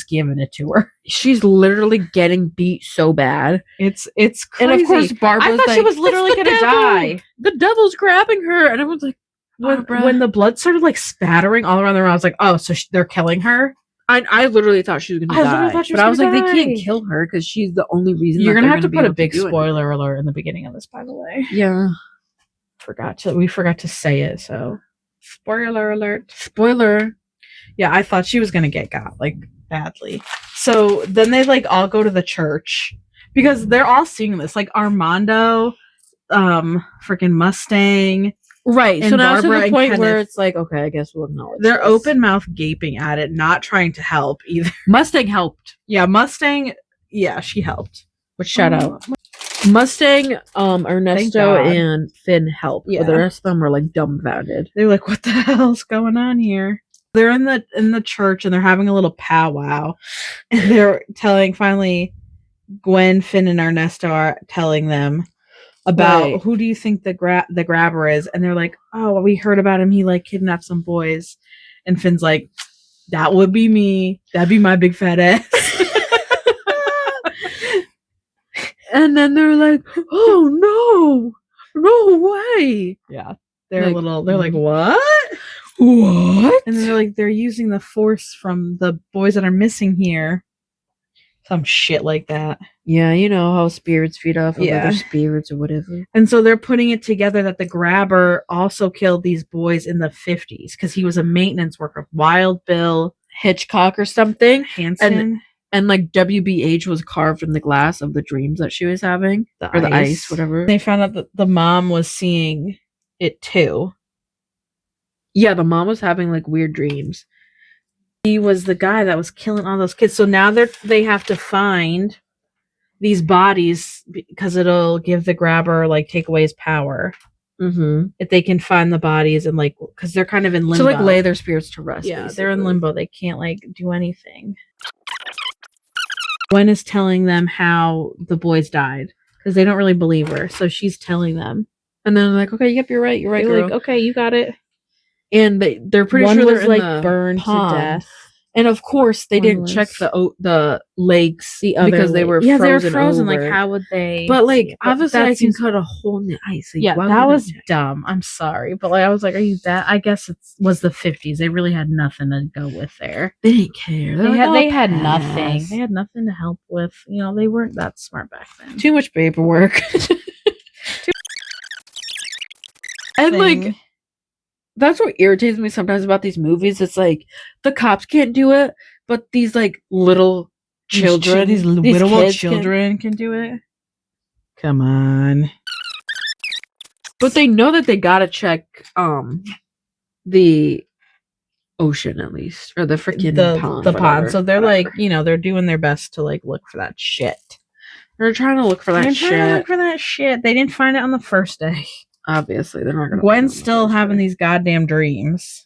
giving it to her. She's literally getting beat so bad. It's crazy. And of course Barbara's I thought she was literally gonna die. The devil's grabbing her, and everyone's like, when the blood started like spattering all around the room, I was like, oh, so they're killing her. I literally thought she was gonna die. literally thought she was but I was gonna like, die. they can't kill her because she's the only reason. You're gonna they're have to be put a able big do spoiler anything. alert in the beginning of this, by the way. Yeah. We forgot to say it, so spoiler alert. Spoiler. Yeah, I thought she was gonna get got, like, badly. So then they, like, all go to the church because they're all seeing this. Like, Armando, freaking Mustang. Right. And so now Barbara to the and point where Kenneth, it's like, okay, I guess we'll acknowledge they're this. open mouth gaping at it, not trying to help either. Mustang helped. Yeah, Mustang, yeah, she helped. Which shout out. Mustang, Ernesto, God. and Finn helped. Yeah. But the rest of them were like dumbfounded. They're like, what the hell's going on here? They're in the church and they're having a little powwow. And they're telling, finally, Gwen, Finn, and Ernesto are telling them about who do you think the grabber is? And they're like, oh, we heard about him. He like kidnapped some boys. And Finn's like, that would be me. That'd be my big fat ass. And then they're like, oh no way. Yeah. They're like, they're like, what? What? And they're like, they're using the force from the boys that are missing here. Some shit like that. Yeah, you know how spirits feed off of Yeah. other spirits or whatever. And so they're putting it together that the grabber also killed these boys in the 50s because he was a maintenance worker. Wild Bill Hitchcock or something. Hansen. And like WBH was carved in the glass of the dreams that she was having. The or the ice, whatever. They found out that the mom was seeing it too. Yeah, the mom was having like weird dreams. He was the guy that was killing all those kids. So now they have to find these bodies because it'll give the grabber, like, take away his power. Mm-hmm. If they can find the bodies and, like, because they're kind of in limbo. To like lay their spirits to rest. Yeah, basically. they're in limbo. They can't, like, do anything. Gwen is telling them how the boys died because they don't really believe her. So she's telling them. And then like, okay, yep, you're right, They're girl. like, okay, you got it. And they're pretty One sure was they're like in the burned pond. to death. And of course, they One didn't was- check the lakes The other because they were yeah, frozen. they were frozen. over. Like, how would they? But like, obviously, that I can seems- cut a hole in the ice. Like, Yeah, why that would was I- dumb. I'm sorry, but like, I was like, are you that? I guess it was the 50s. They really had nothing to go with there. They didn't care. They had "I'll nothing. pass." They had nothing to help with. You know, they weren't that smart back then. Too much paperwork. And like, that's what irritates me sometimes about these movies. It's like the cops can't do it, but these like little children, these kids widow children can do it. Come on. but they know that they gotta check the ocean at least, or the freaking pond. The whatever, pond. So they're whatever. like, you know, they're doing their best to like look for that shit. They're trying to look for that They're shit. trying to look for that shit. They didn't find it on the first day. Obviously, they're not gonna. Gwen's still having these goddamn dreams.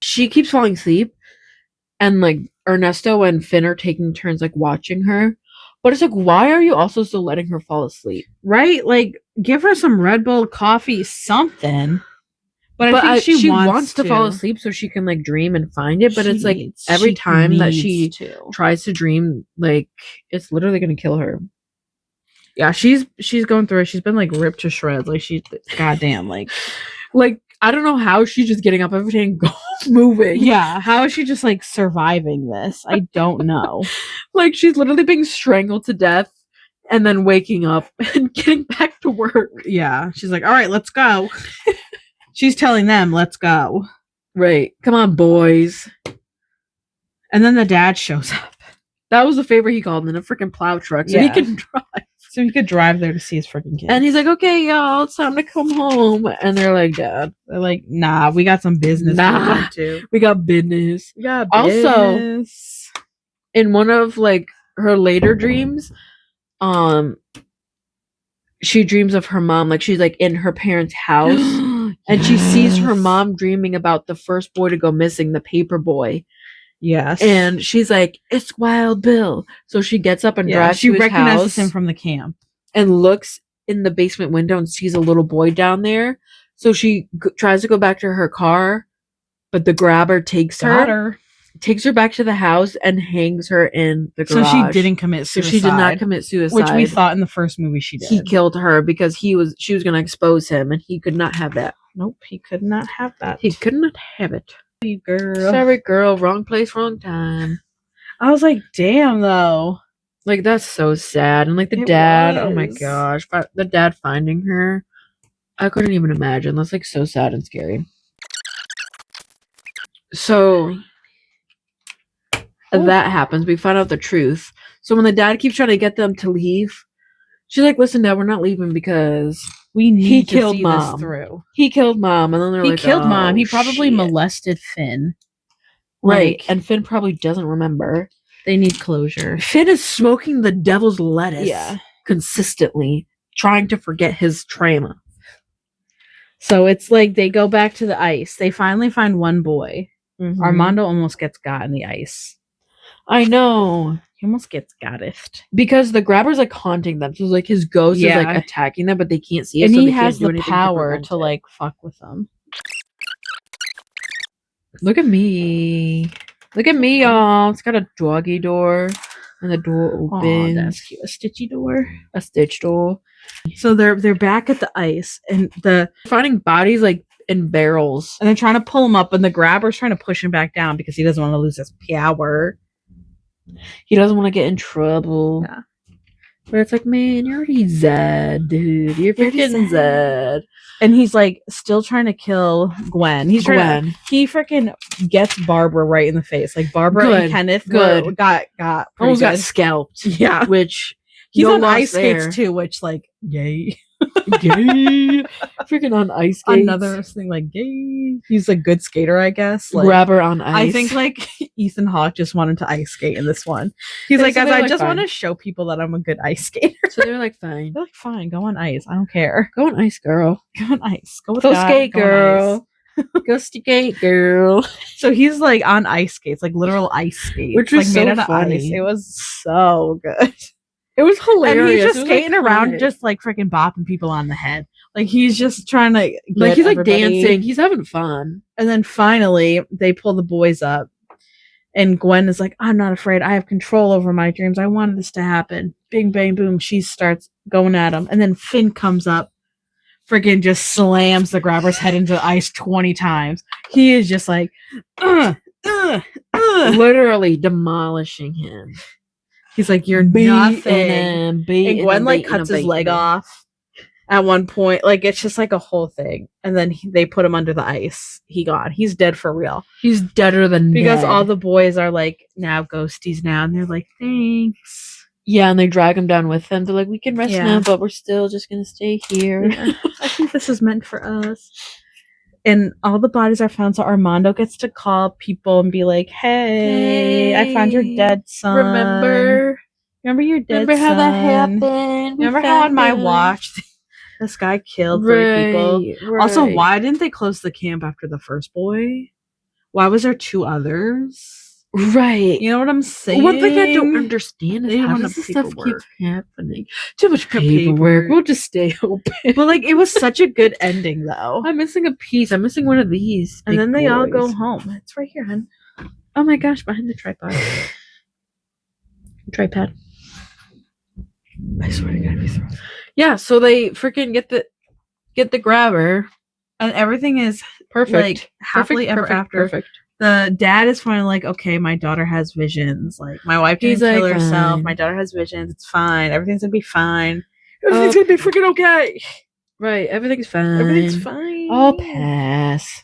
She keeps falling asleep, and like Ernesto and Finn are taking turns like watching her. But it's like, why are you also still letting her fall asleep? Right? Like, give her some Red Bull, coffee, something. But I think she wants to fall asleep so she can like dream and find it. But it's like every time that she tries to dream, like it's literally gonna kill her. Yeah, she's going through it. She's been like ripped to shreds. Like she's goddamn like I don't know how she's just getting up every day and moving. Yeah, how is she just like surviving this? I don't know. Like she's literally being strangled to death and then waking up and getting back to work. Yeah, she's like, all right, let's go. She's telling them, let's go. Right. Come on, boys. And then the dad shows up. That was the favor he called in a freaking plow truck so he can drive. So he could drive there to see his freaking kids. And he's like, okay, y'all, it's time to come home. And they're like, Dad. They're like, nah, we got some business. Nah, we got business. We got also, business. in one of like her later dreams, she dreams of her mom. Like she's like in her parents' house. And she sees her mom dreaming about the first boy to go missing, the paper boy. Yes. And she's like, it's Wild Bill. So she gets up and drives to his recognizes house him from the camp. and looks in the basement window and sees a little boy down there. So she tries to go back to her car, but the grabber takes her back to the house and hangs her in the garage. So she didn't commit suicide. So she did not commit suicide. Which we thought in the first movie she did. He killed her because she was going to expose him and he could not have that. Nope, he could not have that. He could not have it. You girl. Sorry, girl. Wrong place, wrong time. I was like, damn, though. Like, that's so sad. And, like, the dad, oh my gosh. The dad finding her, I couldn't even imagine. That's, like, so sad and scary. So, that happens. We find out the truth. So, when the dad keeps trying to get them to leave, she's like, listen, Dad, we're not leaving because he killed Mom. This through. He killed Mom. And then they're like, he killed Mom. He probably molested Finn. Right. And Finn probably doesn't remember. They need closure. Finn is smoking the devil's lettuce consistently, trying to forget his trauma. So it's like they go back to the ice. They finally find one boy. Mm-hmm. Armando almost gets got in the ice. I know. He almost gets got it. Because the grabber's like haunting them. So it's like his ghost is like attacking them, but they can't see it. And so he has the power to like fuck with them. Look at me. Look at me, y'all. It's got a doggy door. And the door opens. Oh, that's cute. A stitchy door. A stitch door. So they're back at the ice. And they're finding bodies like in barrels. And they're trying to pull him up. And the grabber's trying to push him back down because he doesn't want to lose his power. He doesn't want to get in trouble. Yeah. But it's like, man, you're already Zed, dude. You're freaking Zed. And he's like still trying to kill Gwen. He freaking gets Barbara right in the face. Like Barbara and Kenneth got almost got scalped. Yeah. Which he's on ice skates too, which like yay. Gay. Freaking on ice skates. Another thing like gay. He's a good skater, I guess. Like, grabber on ice. I think like Ethan Hawke just wanted to ice skate in this one. He's like, guys, I just want to show people that I'm a good ice skater. So they're like, fine. They're like, fine, go on ice. I don't care. Go on ice, girl. Go on ice. Go skate, girl. Go skate, girl. So he's like on ice skates, like literal ice skates, which was like so made funny. Out of ice. It was so good. It was hilarious. And he's just skating around, just like freaking bopping people on the head. Like he's just trying to like he's like dancing. He's having fun. And then finally they pull the boys up, and Gwen is like, "I'm not afraid. I have control over my dreams. I wanted this to happen." Bing, bang, boom. She starts going at him, and then Finn comes up, freaking just slams the grabber's head into the ice 20 times. He is just like, literally demolishing him. He's like, you're nothing. And Gwen like cuts his leg off at one point. Like it's just like a whole thing. And then they put him under the ice. He gone. He's dead for real. He's deader than because dead. All the boys are like now ghosties now, and they're like, thanks. Yeah, and they drag him down with them. They're like, we can rest now, but we're still just gonna stay here. I think this is meant for us. And all the bodies are found, so Armando gets to call people and be like, hey, I found your dead son. Remember your dead son. Remember how that happened? Remember how on my watch this guy killed 3 people? Right. Also, why didn't they close the camp after the first boy? Why was there 2 others? Right. You know what I'm saying? One thing I don't understand is how does this stuff keeps happening? Too much paperwork. We'll just stay open. But like, it was such a good ending, though. I'm missing a piece. I'm missing one of these. And then they all go home. It's right here, hun. Oh my gosh, behind the tripod. Tripod. I swear to God, if yeah, so they freaking get the grabber. And everything is perfect. Like, happily ever after. Perfect. The dad is finally like, okay, my daughter has visions. Like, my wife didn't kill herself. My daughter has visions. It's fine. Everything's gonna be fine. Everything's gonna be freaking okay. Right. Everything's fine. Everything's fine. I'll pass.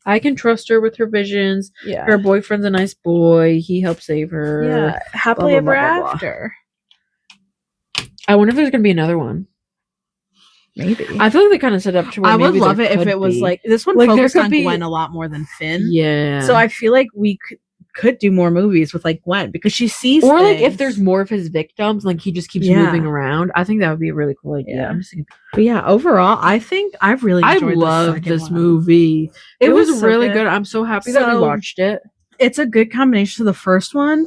I can trust her with her visions. Yeah. Her boyfriend's a nice boy. He helped save her. Yeah. Happily ever after. I wonder if there's gonna be another one. Maybe. I feel like they kind of set up to where I would love it if it was like this one, like, focused on Gwen a lot more than Finn. Yeah. So I feel like we could do more movies with like Gwen because she sees or like if there's more of his victims, like he just keeps moving around. I think that would be a really cool idea. Yeah. I'm just thinking, but yeah, overall, I think I've really enjoyed this movie. It was so really good. I'm so happy that we watched it. It's a good combination of the first one.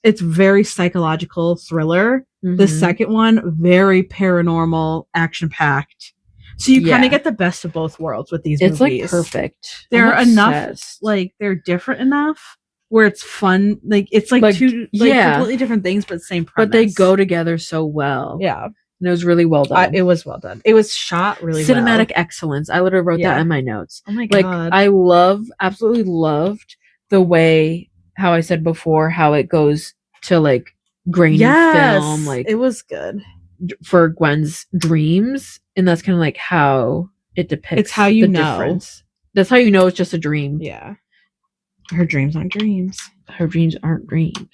It's very psychological thriller. Mm-hmm. The second one, very paranormal, action-packed. So you kind of get the best of both worlds with these movies. It's like perfect. They're enough, like they're different enough where it's fun. Like it's like two completely different things, but same premise. But they go together so well. Yeah. And it was really well done. It was well done. It was shot really well. Cinematic excellence. I literally wrote that in my notes. Oh my God. Like, absolutely loved the way how I said before, how it goes to like grainy film, like it was good for Gwen's dreams, and that's kind of like how it depicts. It's how you the know. difference. That's how you know it's just a dream. Yeah, her dreams aren't dreams. Her dreams aren't dreams.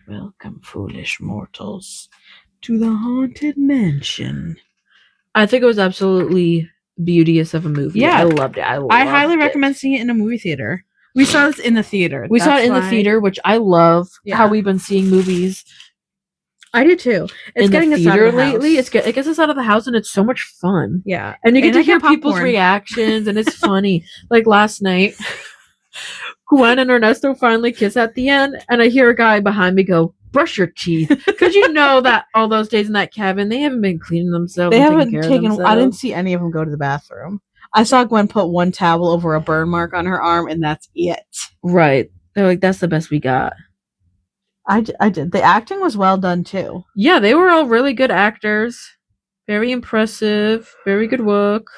Welcome, foolish mortals, to the haunted mansion. I think it was absolutely beauteous of a movie. Yeah, I loved it. I highly recommend seeing it in a movie theater. We saw this in the theater. We saw it in the theater, which I love. Yeah. How we've been seeing movies. I do too. It's in getting the us theater out of the lately. house. It gets us out of the house, and it's so much fun. Yeah, and you get to hear people's popcorn. reactions, and it's funny. Like last night, Gwen and Ernesto finally kiss at the end, and I hear a guy behind me go, "Brush your teeth," because you know that all those days in that cabin, they haven't been cleaning themselves. They haven't taken. I didn't see any of them go to the bathroom. I saw Gwen put one towel over a burn mark on her arm, and that's it. Right? They're like, "That's the best we got." I did. The acting was well done too. Yeah, they were all really good actors. Very impressive. Very good work.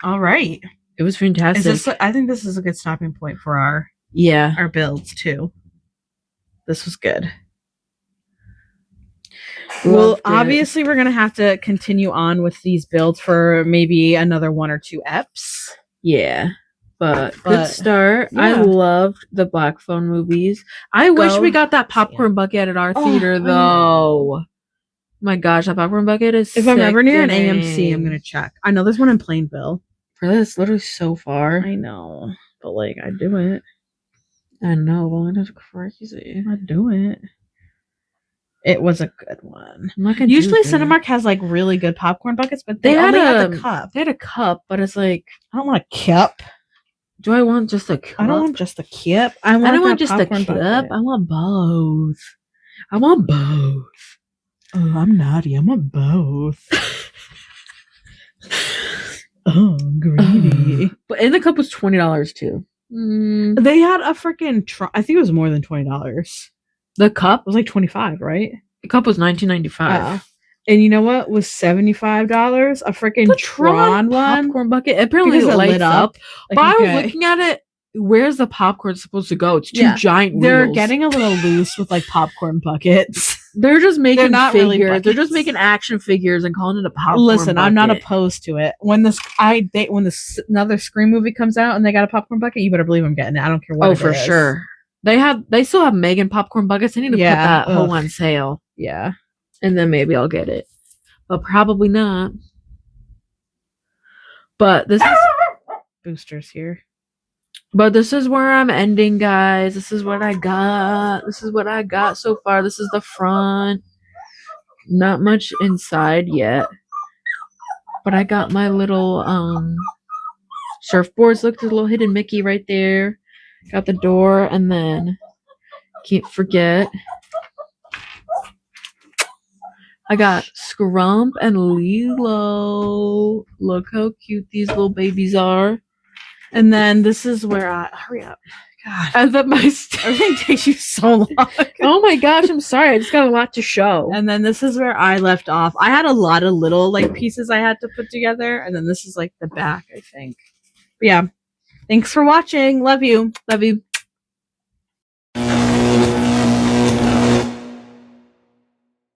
All right. It was fantastic. I think this is a good stopping point for our builds too. This was good. Well, obviously we're gonna have to continue on with these builds for maybe another 1 or 2 eps. Yeah. But good start. Yeah. I loved the Black Phone movies. I wish we got that popcorn bucket at our theater, though. My gosh, that popcorn bucket is If I'm ever near an AMC, I'm going to check. I know there's one in Plainville. Really? It's literally so far. I know. But, like, I'd do it. I know. Well, that's crazy. I'd do it. It was a good one. Usually Cinemark has, like, really good popcorn buckets, but they only had the cup. They had a cup, but it's like... I don't want a cup. Do I want just a cup? I don't want just a cup. I don't want just a cup. Bucket. I want both. I want both. Oh, I'm naughty. I want both. Oh, greedy. But and the cup was $20 too. They had a freaking I think it was more than $20. The cup was like $25, right? The cup was $19.95. And you know what was $75? A freaking Tron one popcorn bucket. Apparently it lights up. Like, but I was looking at it. Where's the popcorn supposed to go? It's two giant wheels. They're getting a little loose with like popcorn buckets. They're just making not figures. Really They're just making action figures and calling it a popcorn Listen, bucket. I'm not opposed to it. When another Scream movie comes out and they got a popcorn bucket, you better believe I'm getting it. I don't care what. Oh, for sure. They still have Megan popcorn buckets. They need to put that whole on sale. Yeah. And then maybe I'll get it. But probably not. But this is Boosters here. But this is where I'm ending, guys. This is what I got. This is what I got so far. This is the front. Not much inside yet. But I got my little surfboards. Look, there's a little hidden Mickey right there. Got the door, and then can't forget, I got Scrump and Lilo. Look how cute these little babies are. And then this is where hurry up. God. I thought everything takes you so long. Oh my gosh, I'm sorry. I just got a lot to show. And then this is where I left off. I had a lot of little like pieces I had to put together. And then this is like the back, I think. But yeah. Thanks for watching. Love you. Love you.